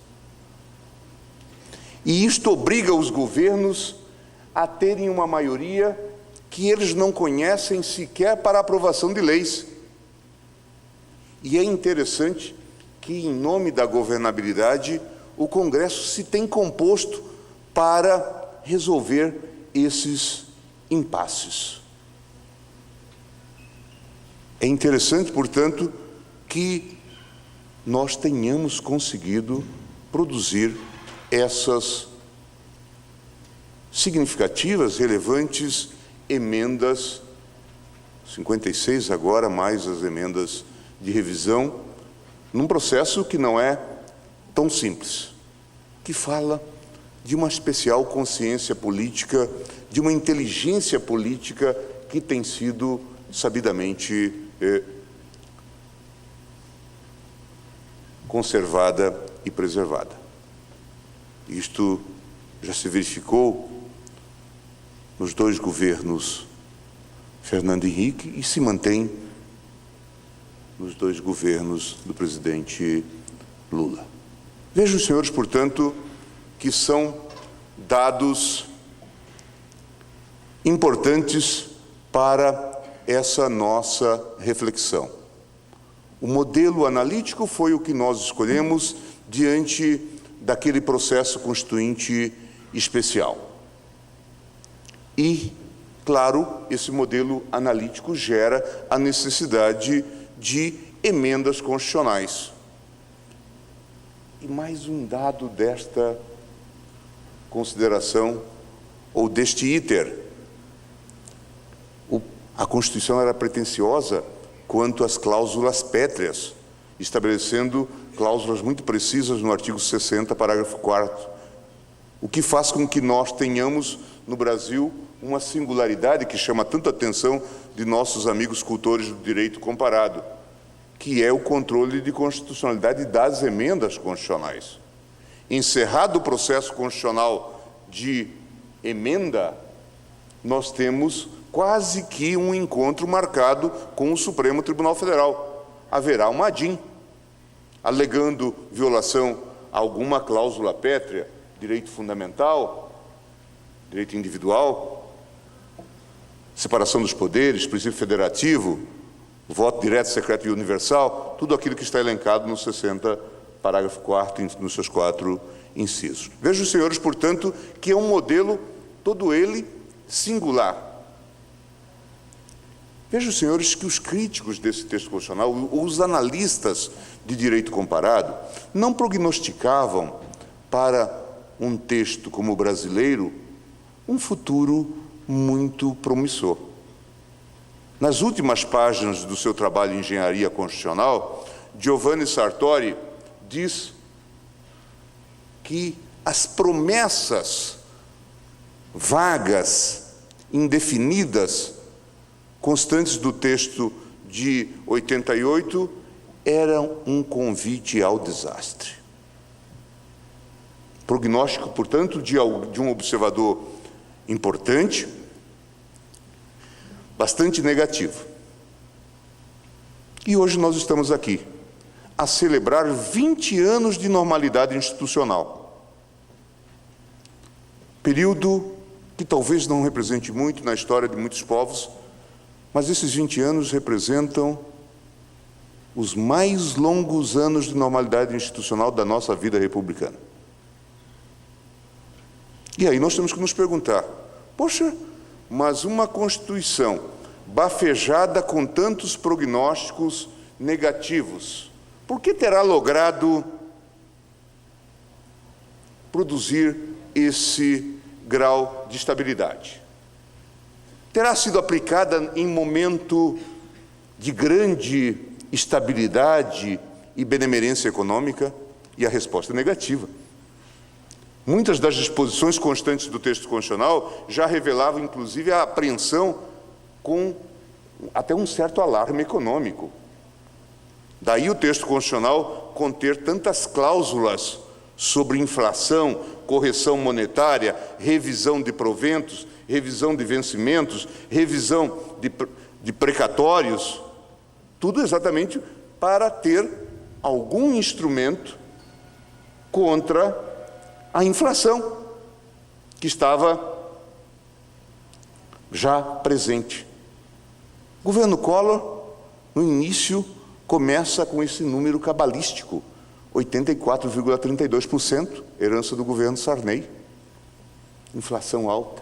Speaker 2: E isto obriga os governos a terem uma maioria que eles não conhecem sequer para aprovação de leis. E é interessante que, em nome da governabilidade, o Congresso se tem composto para resolver esses impasses. É interessante, portanto, que nós tenhamos conseguido produzir essas significativas, relevantes emendas, 56 agora, mais as emendas de revisão, num processo que não é tão simples, que fala de uma especial consciência política, de uma inteligência política que tem sido sabidamente conservada e preservada. Isto já se verificou nos dois governos Fernando Henrique e se mantém nos 2 governos do presidente Lula. Vejam, senhores, portanto, que são dados importantes para essa nossa reflexão. O modelo analítico foi o que nós escolhemos diante daquele processo constituinte especial. E, claro, esse modelo analítico gera a necessidade de emendas constitucionais. E mais um dado desta consideração, ou deste íter. A Constituição era pretensiosa quanto às cláusulas pétreas, estabelecendo cláusulas muito precisas no artigo 60, parágrafo 4º, o que faz com que nós tenhamos, no Brasil, uma singularidade que chama tanto a atenção de nossos amigos cultores do direito comparado, que é o controle de constitucionalidade das emendas constitucionais. Encerrado o processo constitucional de emenda, nós temos quase que um encontro marcado com o Supremo Tribunal Federal. Haverá uma ADIM, alegando violação a alguma cláusula pétrea, direito fundamental, direito individual, separação dos poderes, princípio federativo, voto direto, secreto e universal, tudo aquilo que está elencado no 60, parágrafo 4º, nos seus 4 incisos. Vejam, senhores, portanto, que é um modelo, todo ele, singular. Vejam, senhores, que os críticos desse texto constitucional, os analistas de direito comparado, não prognosticavam para um texto como o brasileiro um futuro muito promissor. Nas últimas páginas do seu trabalho em Engenharia Constitucional, Giovanni Sartori diz que as promessas vagas, indefinidas, constantes do texto de 88, eram um convite ao desastre. Prognóstico, portanto, de um observador importante, bastante negativo. E hoje nós estamos aqui, a celebrar 20 anos de normalidade institucional. Período que talvez não represente muito na história de muitos povos, mas esses 20 anos representam os mais longos anos de normalidade institucional da nossa vida republicana. E aí nós temos que nos perguntar, poxa, mas uma Constituição bafejada com tantos prognósticos negativos, por que terá logrado produzir esse grau de estabilidade? Terá sido aplicada em momento de grande estabilidade e benemerência econômica? E a resposta é negativa. Muitas das disposições constantes do texto constitucional já revelavam, inclusive, a apreensão com até um certo alarme econômico. Daí o texto constitucional conter tantas cláusulas sobre inflação, correção monetária, revisão de proventos, revisão de vencimentos, revisão de precatórios, tudo exatamente para ter algum instrumento contra a inflação que estava já presente. O governo Collor, no início, começa com esse número cabalístico, 84,32%, herança do governo Sarney. Inflação alta,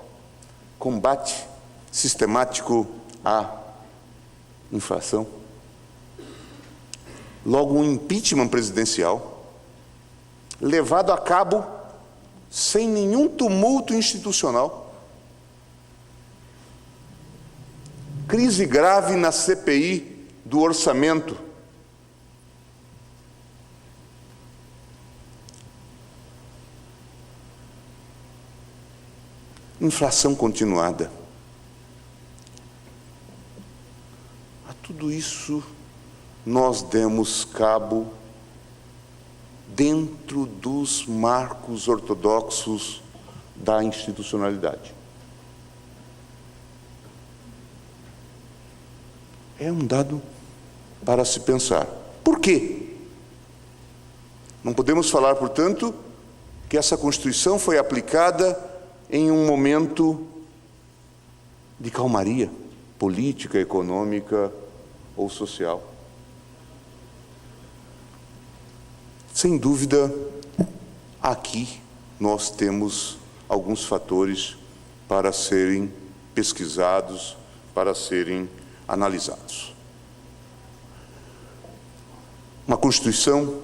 Speaker 2: combate sistemático à inflação. Logo, um impeachment presidencial, levado a cabo sem nenhum tumulto institucional. Crise grave na CPI do orçamento. Inflação continuada. A tudo isso nós demos cabo dentro dos marcos ortodoxos da institucionalidade. É um dado para se pensar. Por quê? Não podemos falar, portanto, que essa Constituição foi aplicada em um momento de calmaria política, econômica ou social. Sem dúvida, aqui nós temos alguns fatores para serem pesquisados, para serem analisados. Uma Constituição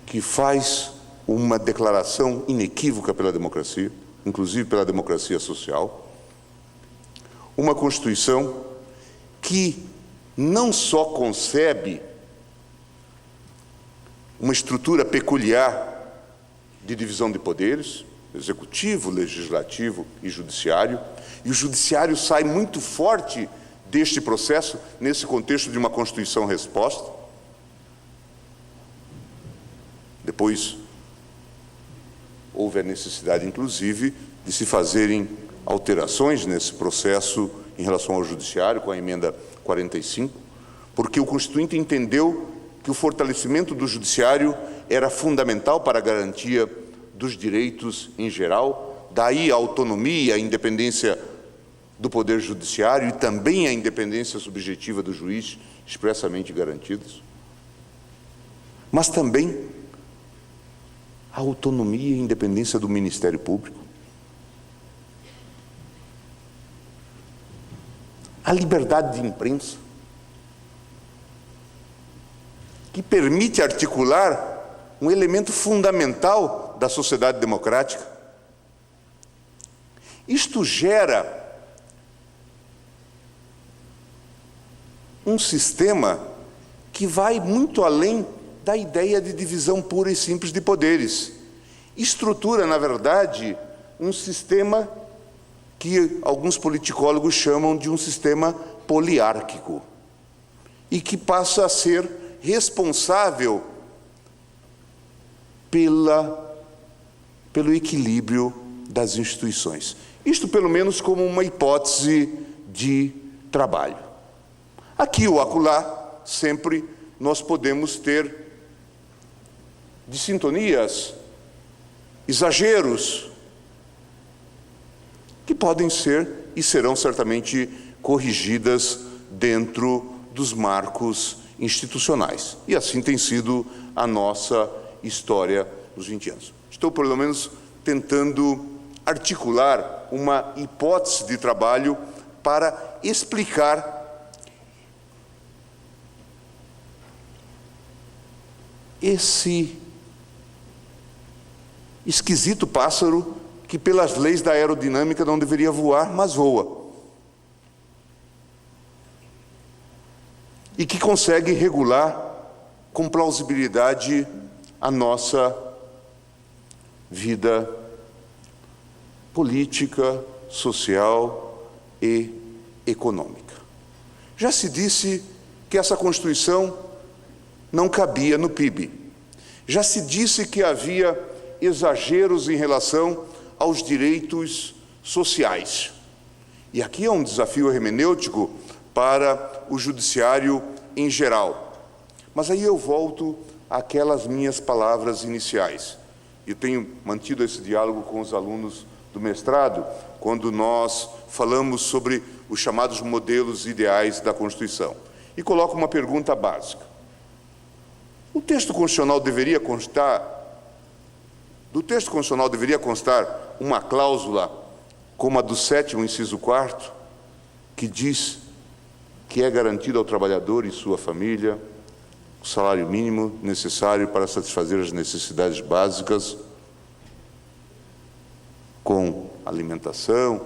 Speaker 2: que faz uma declaração inequívoca pela democracia, inclusive pela democracia social. Uma Constituição que não só concebe uma estrutura peculiar de divisão de poderes, executivo, legislativo e judiciário, e o judiciário sai muito forte deste processo nesse contexto de uma Constituição-resposta. Depois, houve a necessidade, inclusive, de se fazerem alterações nesse processo em relação ao judiciário, com a emenda 45, porque o Constituinte entendeu que o fortalecimento do judiciário era fundamental para a garantia dos direitos em geral, daí a autonomia, a independência do Poder Judiciário e também a independência subjetiva do juiz, expressamente garantidas, mas também a autonomia e independência do Ministério Público, a liberdade de imprensa, que permite articular um elemento fundamental da sociedade democrática. Isto gera um sistema que vai muito além da ideia de divisão pura e simples de poderes. Estrutura, na verdade, um sistema que alguns politicólogos chamam de um sistema poliárquico e que passa a ser responsável pelo equilíbrio das instituições. Isto, pelo menos, como uma hipótese de trabalho. Aqui ou acolá, sempre nós podemos ter dissintonias, exageros, que podem ser e serão certamente corrigidas dentro dos marcos institucionais. E assim tem sido a nossa história nos 20 anos. Estou, pelo menos, tentando articular uma hipótese de trabalho para explicar esse esquisito pássaro que, pelas leis da aerodinâmica, não deveria voar, mas voa. E que consegue regular com plausibilidade a nossa vida política, social e econômica. Já se disse que essa Constituição não cabia no PIB. Já se disse que havia exageros em relação aos direitos sociais. E aqui é um desafio hermenêutico para o judiciário em geral. Mas aí eu volto àquelas minhas palavras iniciais. Eu tenho mantido esse diálogo com os alunos do mestrado, quando nós falamos sobre os chamados modelos ideais da Constituição. E coloco uma pergunta básica. O texto constitucional deveria constar, do texto constitucional deveria constar uma cláusula como a do 7º, inciso 4º, que diz que é garantido ao trabalhador e sua família o salário mínimo necessário para satisfazer as necessidades básicas, com alimentação,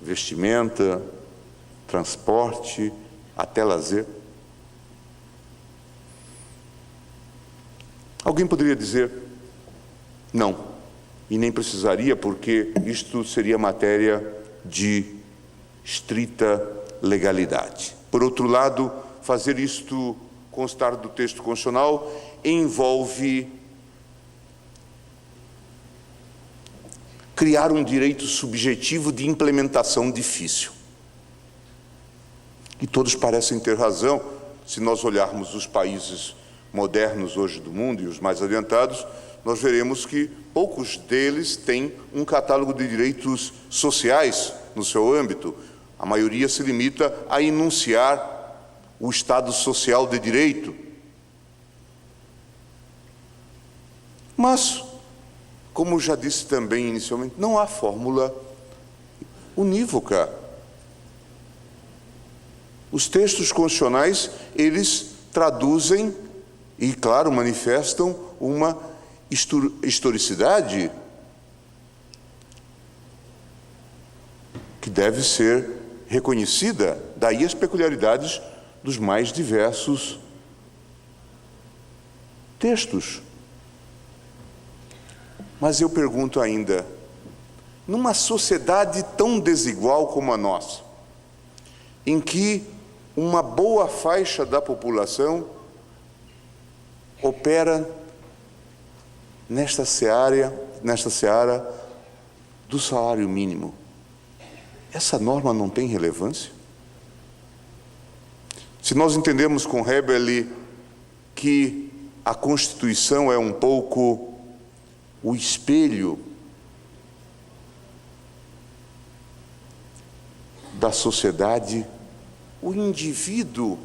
Speaker 2: vestimenta, transporte, até lazer. Alguém poderia dizer, não, e nem precisaria, porque isto seria matéria de estrita legalidade. Por outro lado, fazer isto constar do texto constitucional envolve criar um direito subjetivo de implementação difícil. E todos parecem ter razão se nós olharmos os países modernos hoje do mundo e os mais adiantados, nós veremos que poucos deles têm um catálogo de direitos sociais no seu âmbito. A maioria se limita a enunciar o Estado social de direito. Mas, como já disse também inicialmente, não há fórmula unívoca. Os textos constitucionais, eles traduzem e, claro, manifestam uma historicidade que deve ser reconhecida, daí as peculiaridades dos mais diversos textos. Mas eu pergunto ainda, numa sociedade tão desigual como a nossa, em que uma boa faixa da população opera nesta seara do salário mínimo, essa norma não tem relevância? Se nós entendemos com Hebel que a Constituição é um pouco o espelho da sociedade, o indivíduo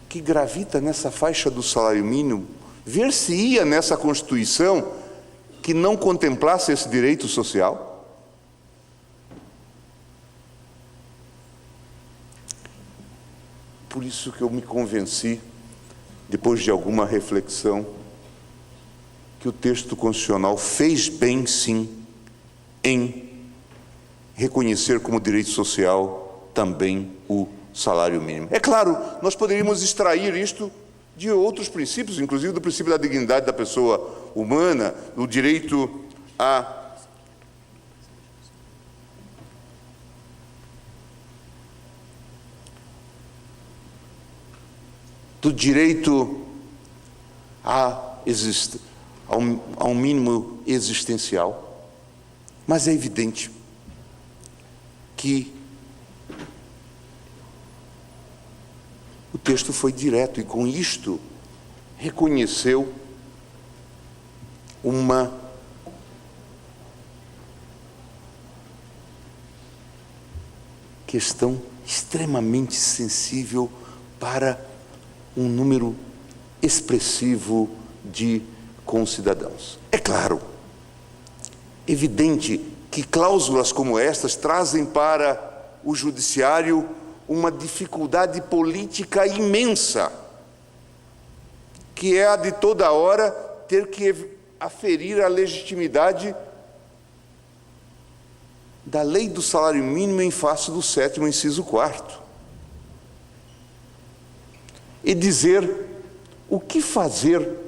Speaker 2: que gravita nessa faixa do salário mínimo, ver-se-ia nessa Constituição que não contemplasse esse direito social? Por isso que eu me convenci, depois de alguma reflexão, que o texto constitucional fez bem, sim, em reconhecer como direito social também o salário mínimo. É claro, nós poderíamos extrair isto de outros princípios, inclusive do princípio da dignidade da pessoa humana, do direito a um mínimo existencial. Mas é evidente que o texto foi direto e, com isto, reconheceu uma questão extremamente sensível para um número expressivo de concidadãos. É claro, evidente que cláusulas como estas trazem para o judiciário uma dificuldade política imensa, que é a de toda hora ter que aferir a legitimidade da lei do salário mínimo em face do 7º inciso 4º. E dizer o que fazer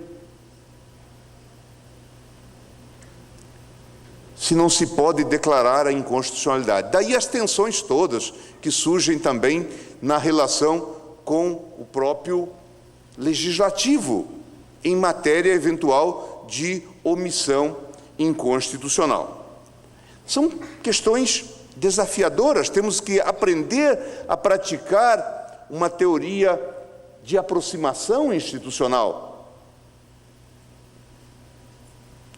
Speaker 2: se não se pode declarar a inconstitucionalidade. Daí as tensões todas que surgem também na relação com o próprio legislativo em matéria eventual de omissão inconstitucional. São questões desafiadoras, temos que aprender a praticar uma teoria de aproximação institucional.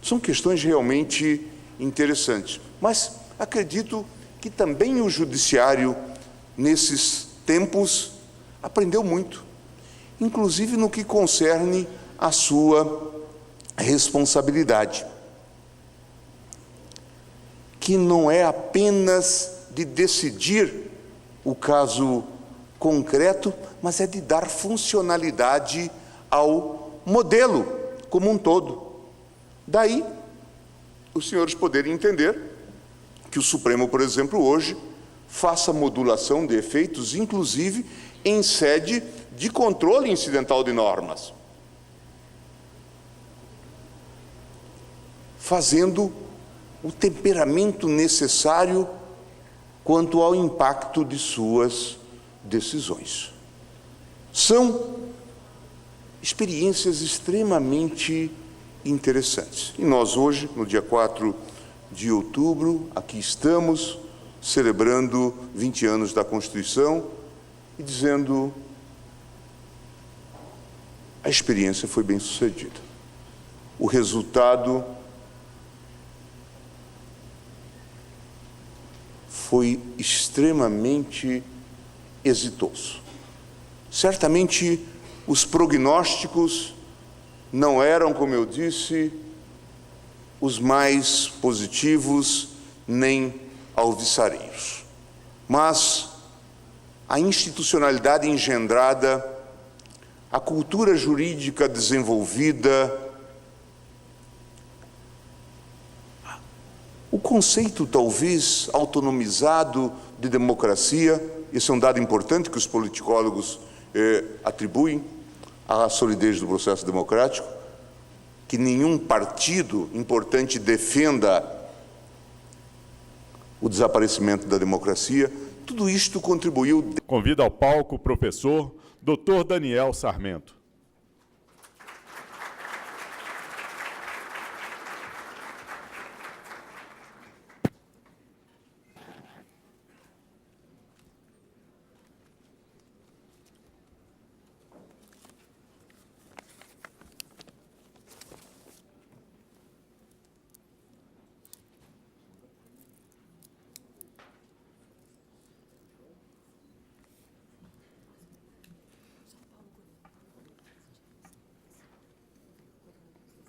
Speaker 2: São questões realmente interessantes, mas acredito que também o judiciário, nesses tempos, aprendeu muito, inclusive no que concerne a sua responsabilidade, que não é apenas de decidir o caso concreto, mas é de dar funcionalidade ao modelo como um todo. Daí, os senhores poderem entender que o Supremo, por exemplo, hoje, faça modulação de efeitos, inclusive em sede de controle incidental de normas, fazendo o temperamento necessário quanto ao impacto de suas decisões. São experiências extremamente interessantes. E nós hoje, no dia 4 de outubro, aqui estamos celebrando 20 anos da Constituição e dizendo a experiência foi bem sucedida. O resultado foi extremamente exitoso. Certamente, os prognósticos não eram, como eu disse, os mais positivos nem alvissareiros. Mas a institucionalidade engendrada, a cultura jurídica desenvolvida, o conceito talvez autonomizado de democracia, esse é um dado importante que os politicólogos atribuem à solidez do processo democrático, que nenhum partido importante defenda o desaparecimento da democracia. Tudo isto contribuiu.
Speaker 3: Convido ao palco o professor Dr. Daniel Sarmento.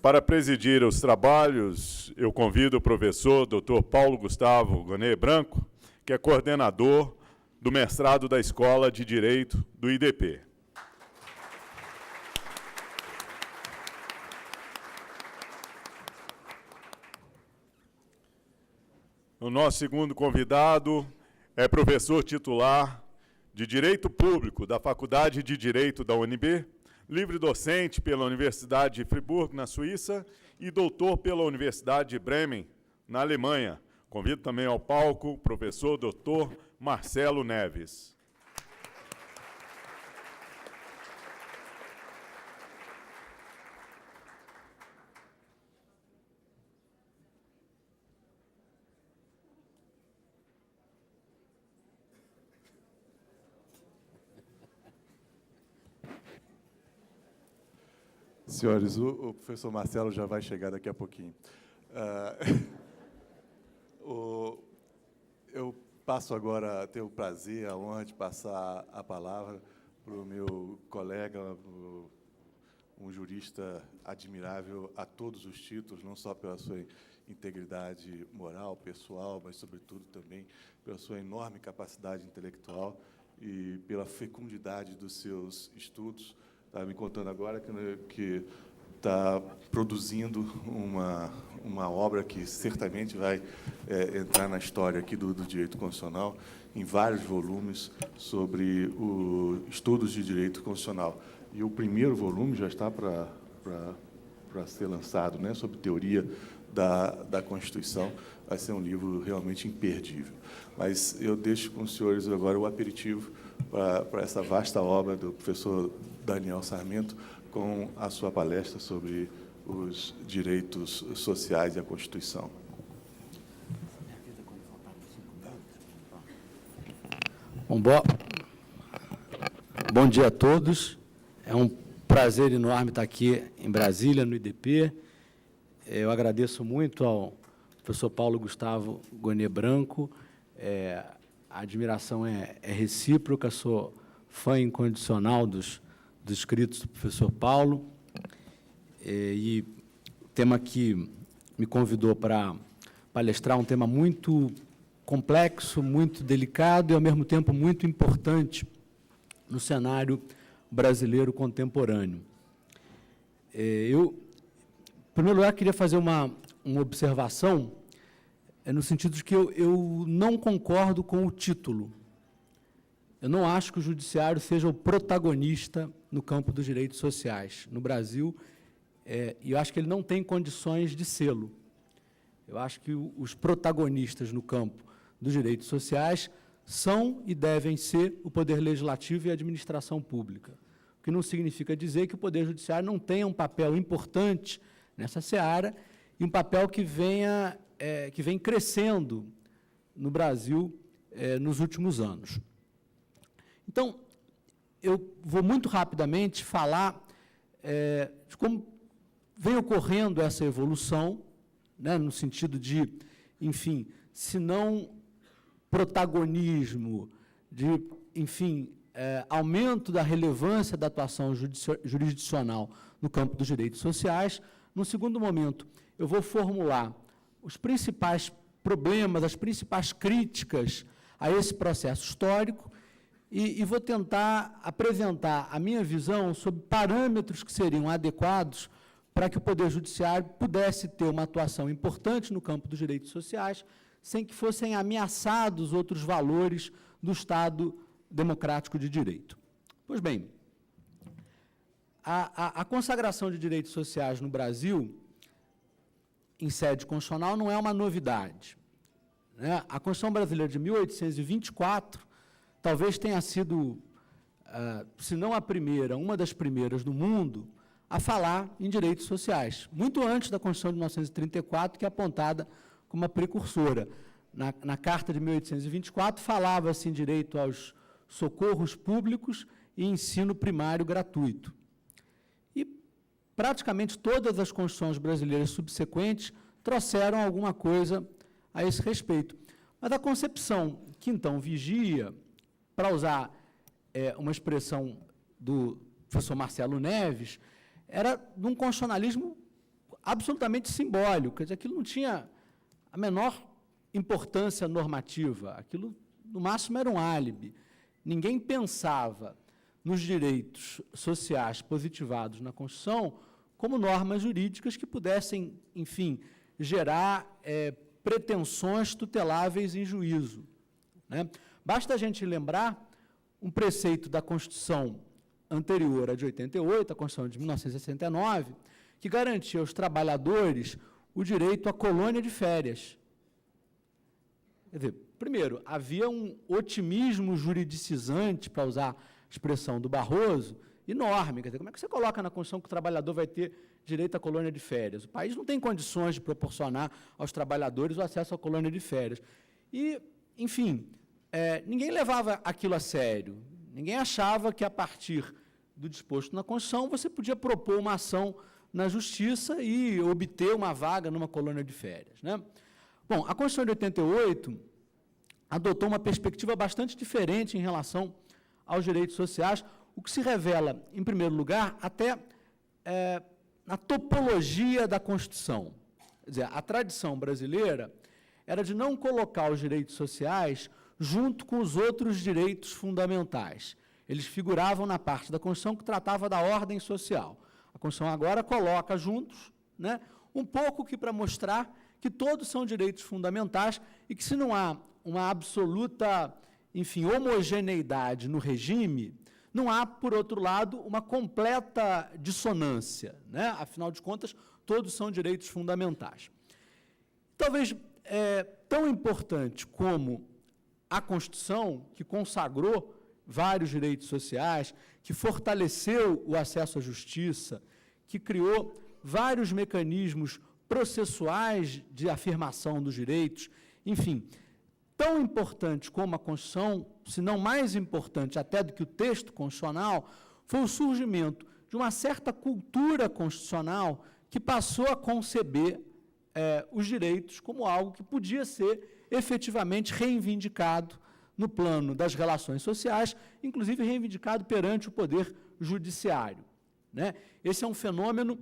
Speaker 3: Para presidir os trabalhos, eu convido o professor Dr. Paulo Gustavo Gonet Branco, que é coordenador do mestrado da Escola de Direito do IDP. O nosso segundo convidado é professor titular de Direito Público da Faculdade de Direito da UNB, livre-docente pela Universidade de Friburgo, na Suíça, e doutor pela Universidade de Bremen, na Alemanha. Convido também ao palco o professor Dr. Marcelo Neves.
Speaker 4: Senhores, o professor Marcelo já vai chegar daqui a pouquinho. Eu passo agora a ter o prazer, a honra de passar a palavra para o meu colega, um jurista admirável a todos os títulos, não só pela sua integridade moral, pessoal, mas, sobretudo, também pela sua enorme capacidade intelectual e pela fecundidade dos seus estudos. Está me contando agora que está produzindo uma obra que certamente vai entrar na história aqui do direito constitucional, em vários volumes, sobre estudos de direito constitucional. E o primeiro volume já está para ser lançado, né, sobre teoria da Constituição. Vai ser um livro realmente imperdível. Mas eu deixo com os senhores agora o aperitivo para essa vasta obra do professor Daniel Sarmento, com a sua palestra sobre os direitos sociais e a Constituição.
Speaker 5: Bom dia a todos. É um prazer enorme estar aqui em Brasília, no IDP. Eu agradeço muito ao professor Paulo Gustavo Gonet Branco. A admiração é recíproca, sou fã incondicional dos escritos do professor Paulo. E o tema que me convidou para palestrar é um tema muito complexo, muito delicado e, ao mesmo tempo, muito importante no cenário brasileiro contemporâneo. Eu, em primeiro lugar, queria fazer uma observação no sentido de que eu não concordo com o título. Eu não acho que o judiciário seja o protagonista no campo dos direitos sociais no Brasil, e eu acho que ele não tem condições de sê-lo. Eu acho que os protagonistas no campo dos direitos sociais são e devem ser o Poder Legislativo e a administração pública, o que não significa dizer que o Poder Judiciário não tenha um papel importante nessa seara e um papel que vem crescendo no Brasil nos últimos anos. Então, eu vou muito rapidamente falar de como vem ocorrendo essa evolução, né, no sentido de, enfim, se não protagonismo, de, enfim, aumento da relevância da atuação jurisdicional no campo dos direitos sociais. No segundo momento, eu vou formular os principais problemas, as principais críticas a esse processo histórico e vou tentar apresentar a minha visão sobre parâmetros que seriam adequados para que o Poder Judiciário pudesse ter uma atuação importante no campo dos direitos sociais, sem que fossem ameaçados outros valores do Estado democrático de direito. Pois bem, a consagração de direitos sociais no Brasil, em sede constitucional, não é uma novidade, né? A Constituição Brasileira de 1824 talvez tenha sido, se não a primeira, uma das primeiras do mundo a falar em direitos sociais, muito antes da Constituição de 1934, que é apontada como a precursora. Na Carta de 1824, falava-se em direito aos socorros públicos e ensino primário gratuito. E praticamente todas as constituições brasileiras subsequentes trouxeram alguma coisa a esse respeito. Mas a concepção que então vigia, para usar uma expressão do professor Marcelo Neves, era de um constitucionalismo absolutamente simbólico, quer dizer, aquilo não tinha a menor importância normativa, aquilo, no máximo, era um álibi. Ninguém pensava nos direitos sociais positivados na Constituição como normas jurídicas que pudessem, enfim, gerar pretensões tuteláveis em juízo, né? Basta a gente lembrar um preceito da Constituição anterior à de 88, a Constituição de 1969, que garantia aos trabalhadores o direito à colônia de férias. Quer dizer, primeiro, havia um otimismo juridicizante, para usar a expressão do Barroso, enorme. Quer dizer, como é que você coloca na Constituição que o trabalhador vai ter direito à colônia de férias? O país não tem condições de proporcionar aos trabalhadores o acesso à colônia de férias. E, enfim, ninguém levava aquilo a sério. Ninguém achava que, a partir do disposto na Constituição, você podia propor uma ação na Justiça e obter uma vaga numa colônia de férias, né? Bom, a Constituição de 88 adotou uma perspectiva bastante diferente em relação aos direitos sociais, o que se revela, em primeiro lugar, até na topologia da Constituição. Quer dizer, a tradição brasileira era de não colocar os direitos sociais junto com os outros direitos fundamentais. Eles figuravam na parte da Constituição que tratava da ordem social. A Constituição agora coloca juntos, né, um pouco que para mostrar que todos são direitos fundamentais e que, se não há uma absoluta, enfim, homogeneidade no regime, não há, por outro lado, uma completa dissonância, né? Afinal de contas, todos são direitos fundamentais. Talvez tão importante como a Constituição, que consagrou vários direitos sociais, que fortaleceu o acesso à justiça, que criou vários mecanismos processuais de afirmação dos direitos, enfim, tão importante como a Constituição, se não mais importante até do que o texto constitucional, foi o surgimento de uma certa cultura constitucional que passou a conceber os direitos como algo que podia ser efetivamente reivindicado no plano das relações sociais, inclusive reivindicado perante o Poder Judiciário, né? Esse é um fenômeno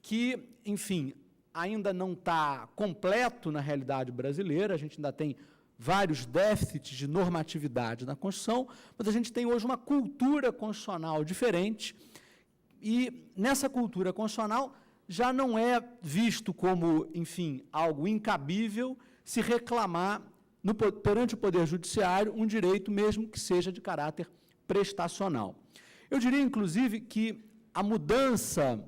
Speaker 5: que, enfim, ainda não está completo na realidade brasileira, a gente ainda tem vários déficits de normatividade na Constituição, mas a gente tem hoje uma cultura constitucional diferente, e nessa cultura constitucional já não é visto como, enfim, algo incabível se reclamar perante o Poder Judiciário um direito, mesmo que seja de caráter prestacional. Eu diria, inclusive, que a mudança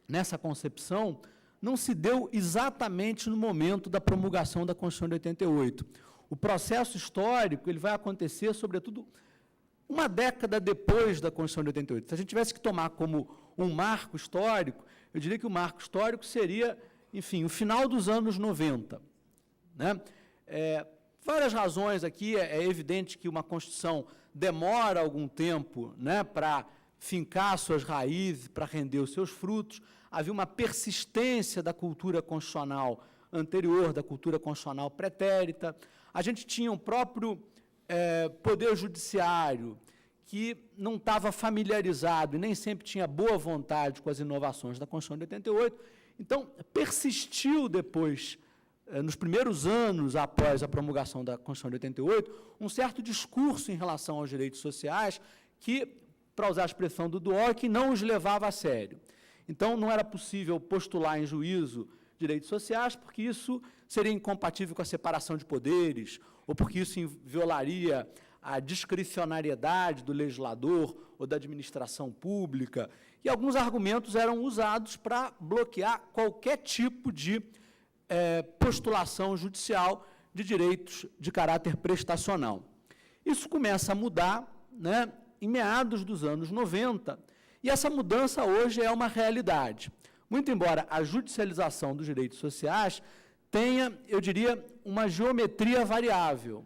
Speaker 5: nessa concepção não se deu exatamente no momento da promulgação da Constituição de 88. O processo histórico ele vai acontecer, sobretudo, uma década depois da Constituição de 88. Se a gente tivesse que tomar como um marco histórico, eu diria que o marco histórico seria, enfim, o final dos anos 90. Né? Várias razões aqui, é evidente que uma Constituição demora algum tempo, né, para fincar suas raízes, para render os seus frutos. Havia uma persistência da cultura constitucional anterior, da cultura constitucional pretérita. A gente tinha um próprio poder judiciário que não estava familiarizado e nem sempre tinha boa vontade com as inovações da Constituição de 88. Então, persistiu depois, nos primeiros anos após a promulgação da Constituição de 88, um certo discurso em relação aos direitos sociais que, para usar a expressão do Duoc, não os levava a sério. Então, não era possível postular em juízo direitos sociais, porque isso seria incompatível com a separação de poderes, ou porque isso violaria a discricionariedade do legislador ou da administração pública, e alguns argumentos eram usados para bloquear qualquer tipo de postulação judicial de direitos de caráter prestacional. Isso começa a mudar, né, em meados dos anos 90, e essa mudança hoje é uma realidade. Muito embora a judicialização dos direitos sociais tenha, eu diria, uma geometria variável.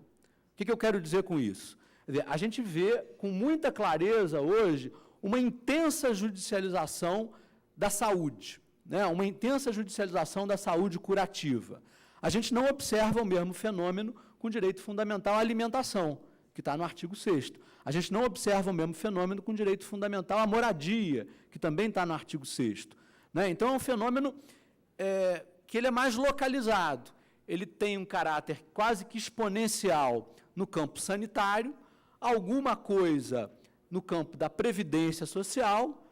Speaker 5: O que eu quero dizer com isso? Quer dizer, a gente vê com muita clareza hoje uma intensa judicialização da saúde, né? Uma intensa judicialização da saúde curativa. A gente não observa o mesmo fenômeno com o direito fundamental à alimentação, que está no artigo 6º. A gente não observa o mesmo fenômeno com o direito fundamental à moradia, que também está no artigo 6º. Né? Então, é um fenômeno que ele é mais localizado. Ele tem um caráter quase que exponencial no campo sanitário, alguma coisa no campo da previdência social,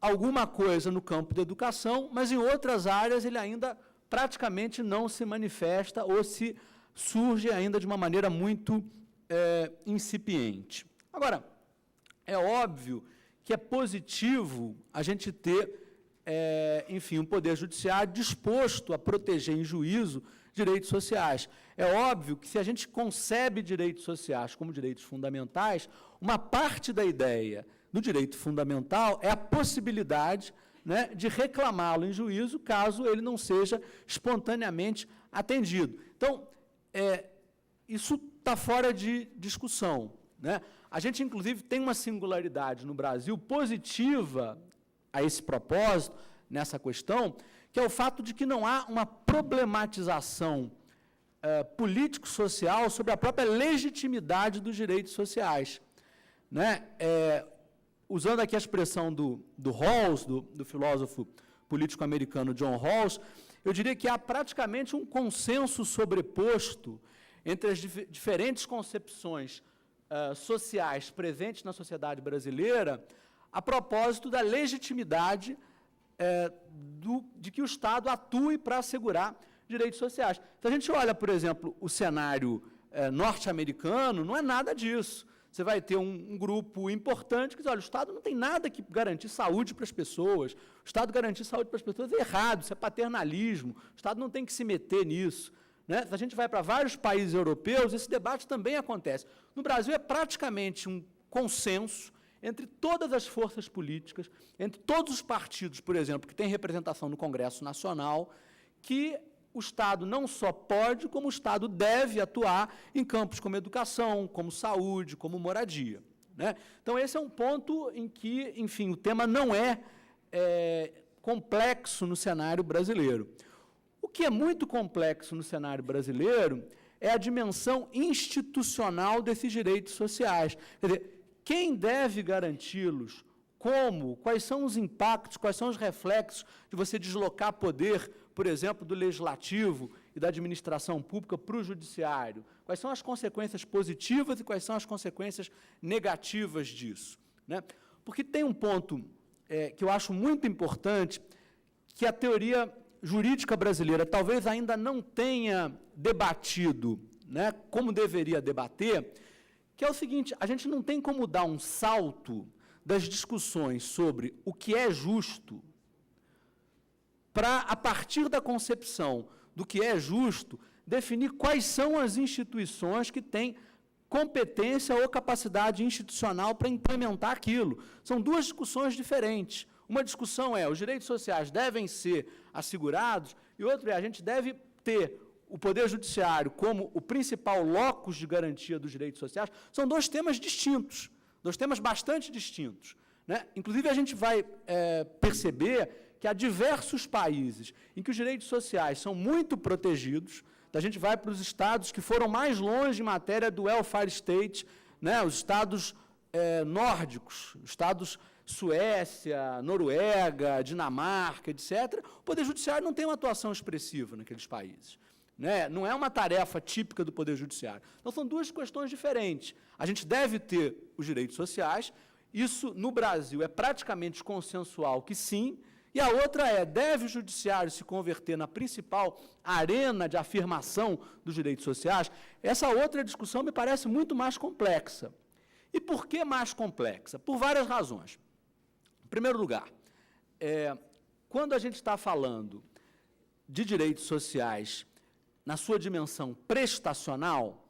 Speaker 5: alguma coisa no campo da educação, mas em outras áreas ele ainda praticamente não se manifesta ou se surge ainda de uma maneira muito incipiente. Agora, é óbvio que é positivo a gente ter, enfim, um poder judiciário disposto a proteger em juízo direitos sociais. É óbvio que, se a gente concebe direitos sociais como direitos fundamentais, uma parte da ideia do direito fundamental é a possibilidade, né, de reclamá-lo em juízo, caso ele não seja espontaneamente atendido. Então, isso está fora de discussão, né? A gente, inclusive, tem uma singularidade no Brasil positiva a esse propósito, nessa questão, que é o fato de que não há uma problematização político-social sobre a própria legitimidade dos direitos sociais. Né? Usando aqui a expressão do Rawls, do filósofo político americano John Rawls, eu diria que há praticamente um consenso sobreposto entre as diferentes concepções sociais presentes na sociedade brasileira a propósito da legitimidade de que o Estado atue para assegurar direitos sociais. Se a gente olha, por exemplo, o cenário norte-americano, não é nada disso. Você vai ter um grupo importante que diz, olha, o Estado não tem nada que garantir saúde para as pessoas, o Estado garantir saúde para as pessoas é errado, isso é paternalismo, o Estado não tem que se meter nisso. Né? Se a gente vai para vários países europeus, esse debate também acontece. No Brasil é praticamente um consenso entre todas as forças políticas, entre todos os partidos, por exemplo, que têm representação no Congresso Nacional, que o Estado não só pode, como o Estado deve atuar em campos como educação, como saúde, como moradia. Né? Então, esse é um ponto em que, enfim, o tema não é complexo no cenário brasileiro. O que é muito complexo no cenário brasileiro é a dimensão institucional desses direitos sociais. Quer dizer, quem deve garanti-los? Como? Quais são os impactos, quais são os reflexos de você deslocar poder, por exemplo, do legislativo e da administração pública para o judiciário? Quais são as consequências positivas e quais são as consequências negativas disso? Né? Porque tem um ponto que eu acho muito importante, que a teoria jurídica brasileira talvez ainda não tenha debatido, né, como deveria debater, que é o seguinte: a gente não tem como dar um salto das discussões sobre o que é justo para, a partir da concepção do que é justo, definir quais são as instituições que têm competência ou capacidade institucional para implementar aquilo. São duas discussões diferentes. Uma discussão é, os direitos sociais devem ser assegurados, e outra é, a gente deve ter o Poder Judiciário como o principal locus de garantia dos direitos sociais. São dois temas distintos, dois temas bastante distintos. né? Inclusive, a gente vai perceber que há diversos países em que os direitos sociais são muito protegidos. A gente vai para os estados que foram mais longe em matéria do welfare state, né? Os estados nórdicos, estados Suécia, Noruega, Dinamarca, etc. O Poder Judiciário não tem uma atuação expressiva naqueles países, né? Não é uma tarefa típica do Poder Judiciário. Então, são duas questões diferentes. A gente deve ter os direitos sociais, isso, no Brasil, é praticamente consensual que sim, e a outra é, deve o Judiciário se converter na principal arena de afirmação dos direitos sociais? Essa outra discussão me parece muito mais complexa. E por que mais complexa? Por várias razões. Em primeiro lugar, quando a gente está falando de direitos sociais na sua dimensão prestacional,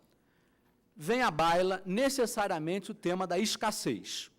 Speaker 5: vem à baila necessariamente o tema da escassez.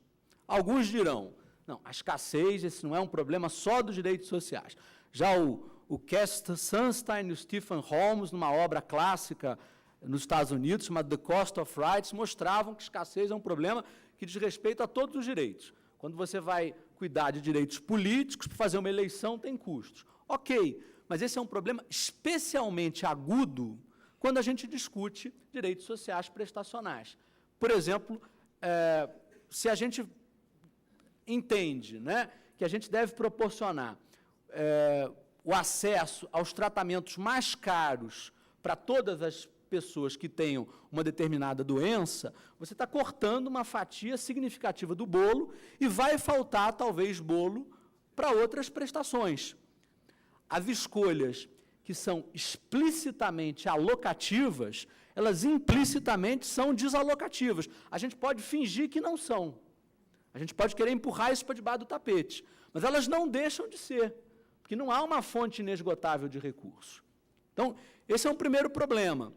Speaker 5: Alguns dirão, não, a escassez, esse não é um problema só dos direitos sociais. Já o Cass Sunstein e o Stephen Holmes, numa obra clássica nos Estados Unidos, chamada The Cost of Rights, mostravam que escassez é um problema que diz respeito a todos os direitos. Quando você vai cuidar de direitos políticos, para fazer uma eleição tem custos. Ok, mas esse é um problema especialmente agudo quando a gente discute direitos sociais prestacionais. Por exemplo, se a gente entende, né, que a gente deve proporcionar o acesso aos tratamentos mais caros para todas as pessoas que tenham uma determinada doença, você está cortando uma fatia significativa do bolo e vai faltar, talvez, bolo para outras prestações. As escolhas que são explicitamente alocativas, elas implicitamente são desalocativas. A gente pode fingir que não são. A gente pode querer empurrar isso para debaixo do tapete, mas elas não deixam de ser, porque não há uma fonte inesgotável de recursos. Então, esse é um primeiro problema.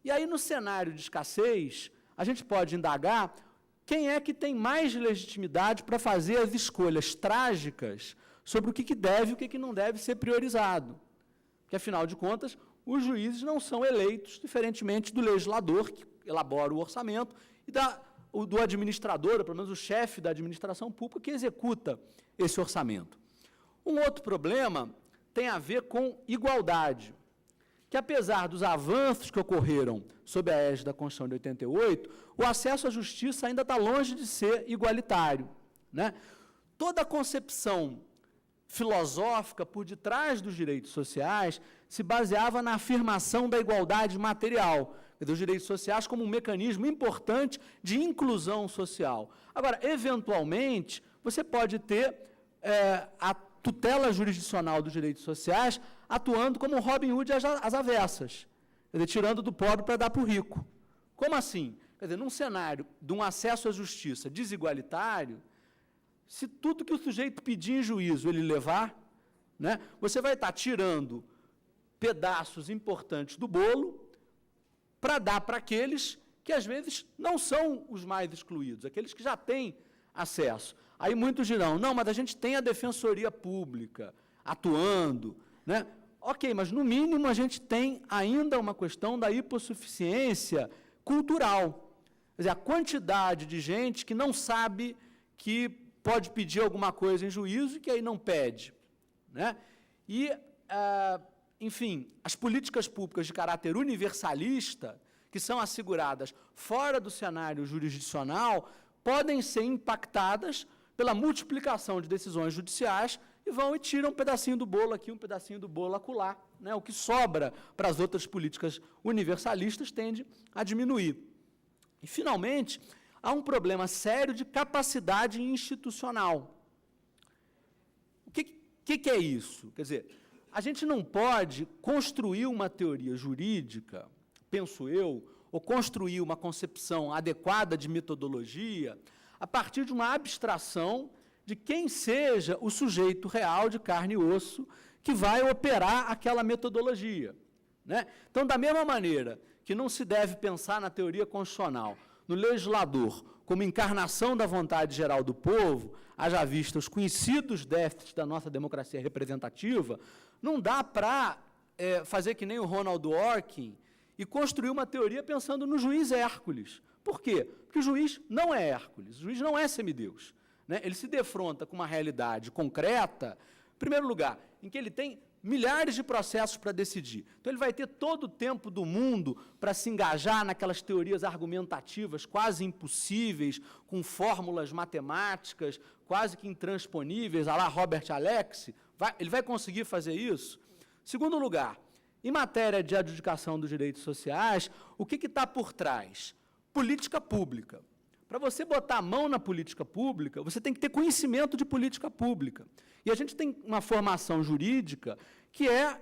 Speaker 5: E aí, no cenário de escassez, a gente pode indagar quem é que tem mais legitimidade para fazer as escolhas trágicas sobre o que deve e o que não deve ser priorizado. Porque, afinal de contas, os juízes não são eleitos, diferentemente do legislador, que elabora o orçamento, e do administrador, ou pelo menos o chefe da administração pública, que executa esse orçamento. Um outro problema tem a ver com igualdade, que apesar dos avanços que ocorreram sob a égide da Constituição de 88, o acesso à justiça ainda está longe de ser igualitário, né? Toda a concepção filosófica por detrás dos direitos sociais se baseava na afirmação da igualdade material, dos direitos sociais como um mecanismo importante de inclusão social. Agora, eventualmente, você pode ter a tutela jurisdicional dos direitos sociais atuando como Robin Hood às avessas, quer dizer, tirando do pobre para dar para o rico. Como assim? Quer dizer, num cenário de um acesso à justiça desigualitário, se tudo que o sujeito pedir em juízo ele levar, né, você vai estar tirando pedaços importantes do bolo para dar para aqueles que, às vezes, não são os mais excluídos, aqueles que já têm acesso. Aí muitos dirão, não, mas a gente tem a Defensoria Pública atuando, né? Ok, mas, no mínimo, a gente tem ainda uma questão da hipossuficiência cultural. Quer dizer, a quantidade de gente que não sabe que pode pedir alguma coisa em juízo e que aí não pede, né? E, enfim, as políticas públicas de caráter universalista, que são asseguradas fora do cenário jurisdicional, podem ser impactadas pela multiplicação de decisões judiciais e vão e tiram um pedacinho do bolo aqui, um pedacinho do bolo acolá, né? O que sobra para as outras políticas universalistas tende a diminuir. E, finalmente, há um problema sério de capacidade institucional. O que é isso? Quer dizer, a gente não pode construir uma teoria jurídica, penso eu, ou construir uma concepção adequada de metodologia a partir de uma abstração de quem seja o sujeito real de carne e osso que vai operar aquela metodologia, né? Então, da mesma maneira que não se deve pensar na teoria constitucional, no legislador, como encarnação da vontade geral do povo, haja vista os conhecidos déficits da nossa democracia representativa, não dá para fazer que nem o Ronald Dworkin e construir uma teoria pensando no juiz Hércules. Por quê? Porque o juiz não é Hércules, o juiz não é semideus. né? Ele se defronta com uma realidade concreta, em primeiro lugar, em que ele tem milhares de processos para decidir. Então, ele vai ter todo o tempo do mundo para se engajar naquelas teorias argumentativas quase impossíveis, com fórmulas matemáticas quase que intransponíveis, à la Robert Alex. Ele vai conseguir fazer isso? Segundo lugar, em matéria de adjudicação dos direitos sociais, o que está por trás? Política pública. Para você botar a mão na política pública, você tem que ter conhecimento de política pública. E a gente tem uma formação jurídica que é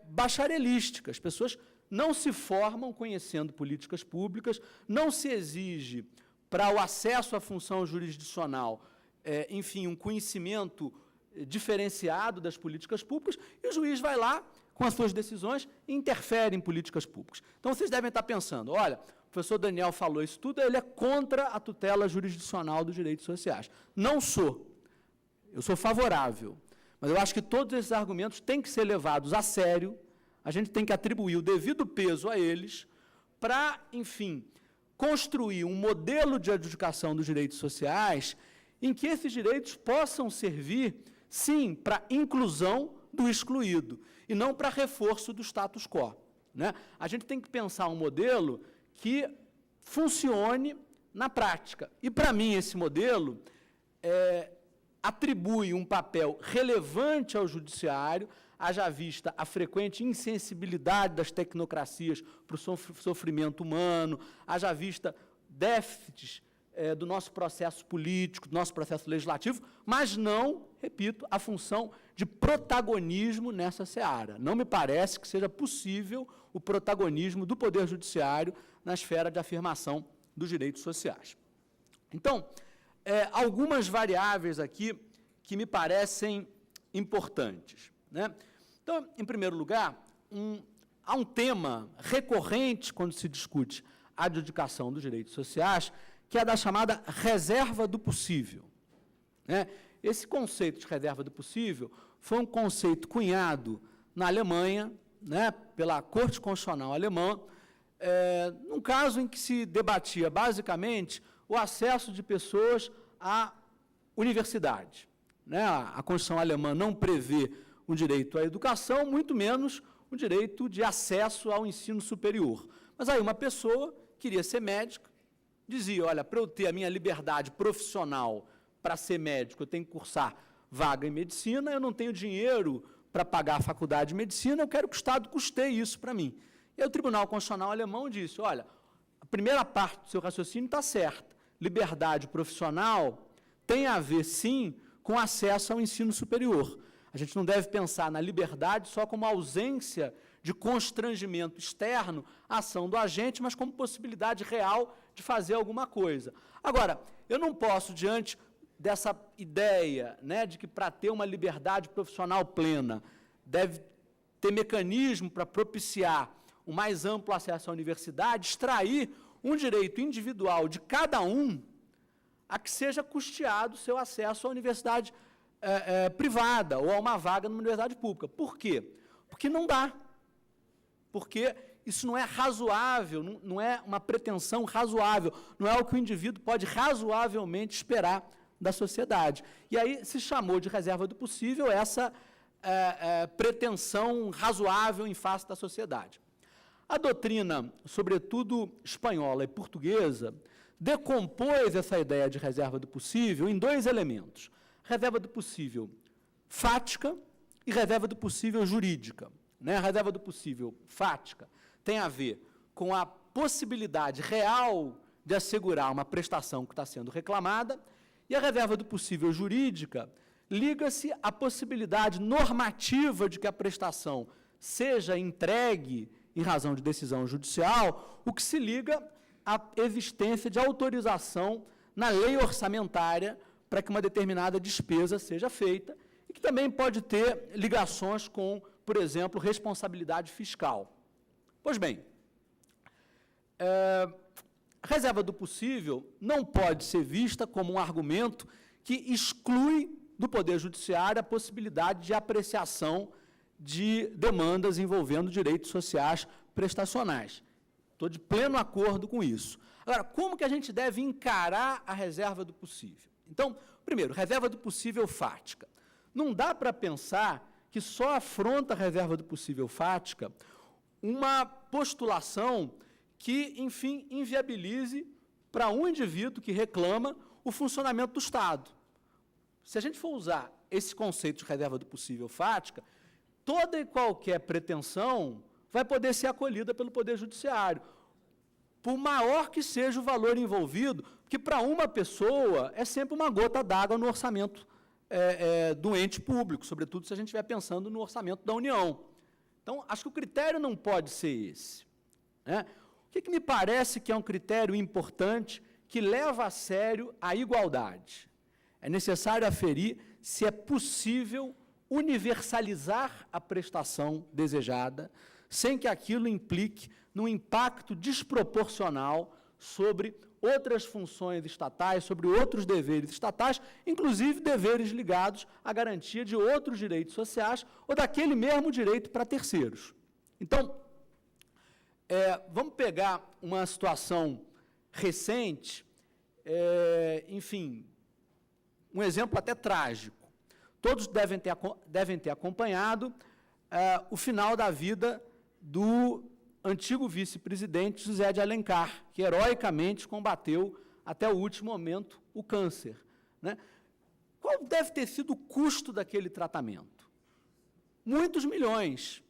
Speaker 5: bacharelística. As pessoas não se formam conhecendo políticas públicas, não se exige para o acesso à função jurisdicional, enfim, um conhecimento diferenciado das políticas públicas, e o juiz vai lá, com as suas decisões, e interfere em políticas públicas. Então, vocês devem estar pensando, olha, o professor Daniel falou isso tudo, ele é contra a tutela jurisdicional dos direitos sociais. Não sou. Eu sou favorável. Mas eu acho que todos esses argumentos têm que ser levados a sério, a gente tem que atribuir o devido peso a eles, para, enfim, construir um modelo de adjudicação dos direitos sociais em que esses direitos possam servir, sim, para inclusão do excluído, e não para reforço do status quo, né? A gente tem que pensar um modelo que funcione na prática. E, para mim, esse modelo atribui um papel relevante ao judiciário, haja vista a frequente insensibilidade das tecnocracias para o sofrimento humano, haja vista déficits do nosso processo político, do nosso processo legislativo, mas não, repito, a função de protagonismo nessa seara. Não me parece que seja possível o protagonismo do Poder Judiciário na esfera de afirmação dos direitos sociais. Então, algumas variáveis aqui que me parecem importantes, né? Então, em primeiro lugar, há um tema recorrente quando se discute a adjudicação dos direitos sociais, que é da chamada reserva do possível, né? Esse conceito de reserva do possível foi um conceito cunhado na Alemanha, né, pela Corte Constitucional Alemã, num caso em que se debatia, basicamente, o acesso de pessoas à universidade, né? A Constituição alemã não prevê um direito à educação, muito menos um direito de acesso ao ensino superior. Mas aí uma pessoa queria ser médica, dizia, olha, para eu ter a minha liberdade profissional para ser médico, eu tenho que cursar vaga em medicina, eu não tenho dinheiro para pagar a faculdade de medicina, eu quero que o Estado custeie isso para mim. E aí o Tribunal Constitucional Alemão disse, olha, a primeira parte do seu raciocínio está certa, liberdade profissional tem a ver, sim, com acesso ao ensino superior. A gente não deve pensar na liberdade só como ausência de constrangimento externo à ação do agente, mas como possibilidade real de fazer alguma coisa. Agora, eu não posso, diante dessa ideia, né, de que para ter uma liberdade profissional plena deve ter mecanismo para propiciar o mais amplo acesso à universidade, extrair um direito individual de cada um a que seja custeado o seu acesso à universidade privada ou a uma vaga numa universidade pública. Por quê? Porque não dá. Porque isso não é razoável, não é uma pretensão razoável, não é o que o indivíduo pode razoavelmente esperar da sociedade. E aí se chamou de reserva do possível essa pretensão razoável em face da sociedade. A doutrina, sobretudo espanhola e portuguesa, decompôs essa ideia de reserva do possível em dois elementos. Reserva do possível fática e reserva do possível jurídica, né? A reserva do possível fática tem a ver com a possibilidade real de assegurar uma prestação que está sendo reclamada, e a reserva do possível jurídica liga-se à possibilidade normativa de que a prestação seja entregue em razão de decisão judicial, o que se liga à existência de autorização na lei orçamentária para que uma determinada despesa seja feita, e que também pode ter ligações com, por exemplo, responsabilidade fiscal. Pois bem, a reserva do possível não pode ser vista como um argumento que exclui do Poder Judiciário a possibilidade de apreciação de demandas envolvendo direitos sociais prestacionais. Estou de pleno acordo com isso. Agora, como que a gente deve encarar a reserva do possível? Então, primeiro, reserva do possível fática. Não dá para pensar que só afronta a reserva do possível fática uma postulação que, enfim, inviabilize para um indivíduo que reclama o funcionamento do Estado. Se a gente for usar esse conceito de reserva do possível fática, toda e qualquer pretensão vai poder ser acolhida pelo Poder Judiciário, por maior que seja o valor envolvido, porque para uma pessoa é sempre uma gota d'água no orçamento do ente público, sobretudo se a gente estiver pensando no orçamento da União. Então, acho que o critério não pode ser esse, né? O que me parece que é um critério importante, que leva a sério a igualdade? É necessário aferir se é possível universalizar a prestação desejada, sem que aquilo implique num impacto desproporcional sobre outras funções estatais, sobre outros deveres estatais, inclusive deveres ligados à garantia de outros direitos sociais ou daquele mesmo direito para terceiros. Então, vamos pegar uma situação recente, enfim, um exemplo até trágico. Todos devem ter acompanhado o final da vida do antigo vice-presidente José de Alencar, que heroicamente combateu até o último momento o câncer, né? Qual deve ter sido o custo daquele tratamento? Muitos milhões,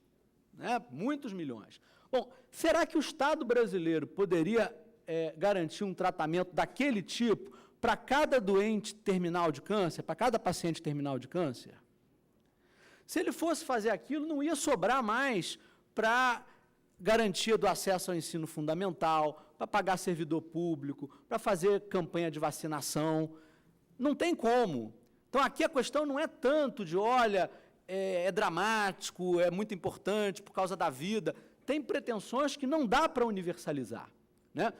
Speaker 5: né? Muitos milhões. Bom, será que o Estado brasileiro poderia garantir um tratamento daquele tipo para cada doente terminal de câncer, para cada paciente terminal de câncer? Se ele fosse fazer aquilo, não ia sobrar mais para garantia do acesso ao ensino fundamental, para pagar servidor público, para fazer campanha de vacinação. Não tem como. Então, aqui a questão não é tanto de, olha, é dramático, é muito importante por causa da vida. Tem pretensões que não dá para universalizar, né?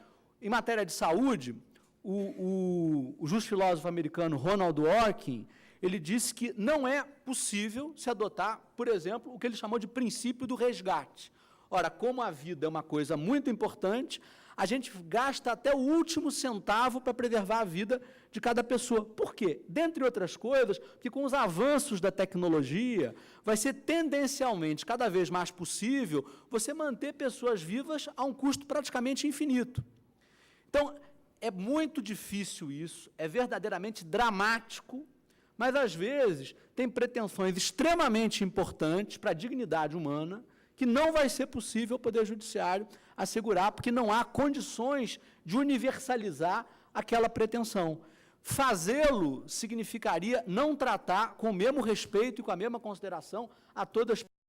Speaker 5: Em matéria de saúde, o justo filósofo americano Ronald Dworkin, ele disse que não é possível se adotar, por exemplo, o que ele chamou de princípio do resgate. Ora, como a vida é uma coisa muito importante, a gente gasta até o último centavo para preservar a vida de cada pessoa. Por quê? Dentre outras coisas, porque com os avanços da tecnologia, vai ser tendencialmente cada vez mais possível você manter pessoas vivas a um custo praticamente infinito. Então, é muito difícil isso, é verdadeiramente dramático, mas, às vezes, tem pretensões extremamente importantes para a dignidade humana, que não vai ser possível o Poder Judiciário assegurar, porque não há condições de universalizar aquela pretensão. Fazê-lo significaria não tratar com o mesmo respeito e com a mesma consideração a todas as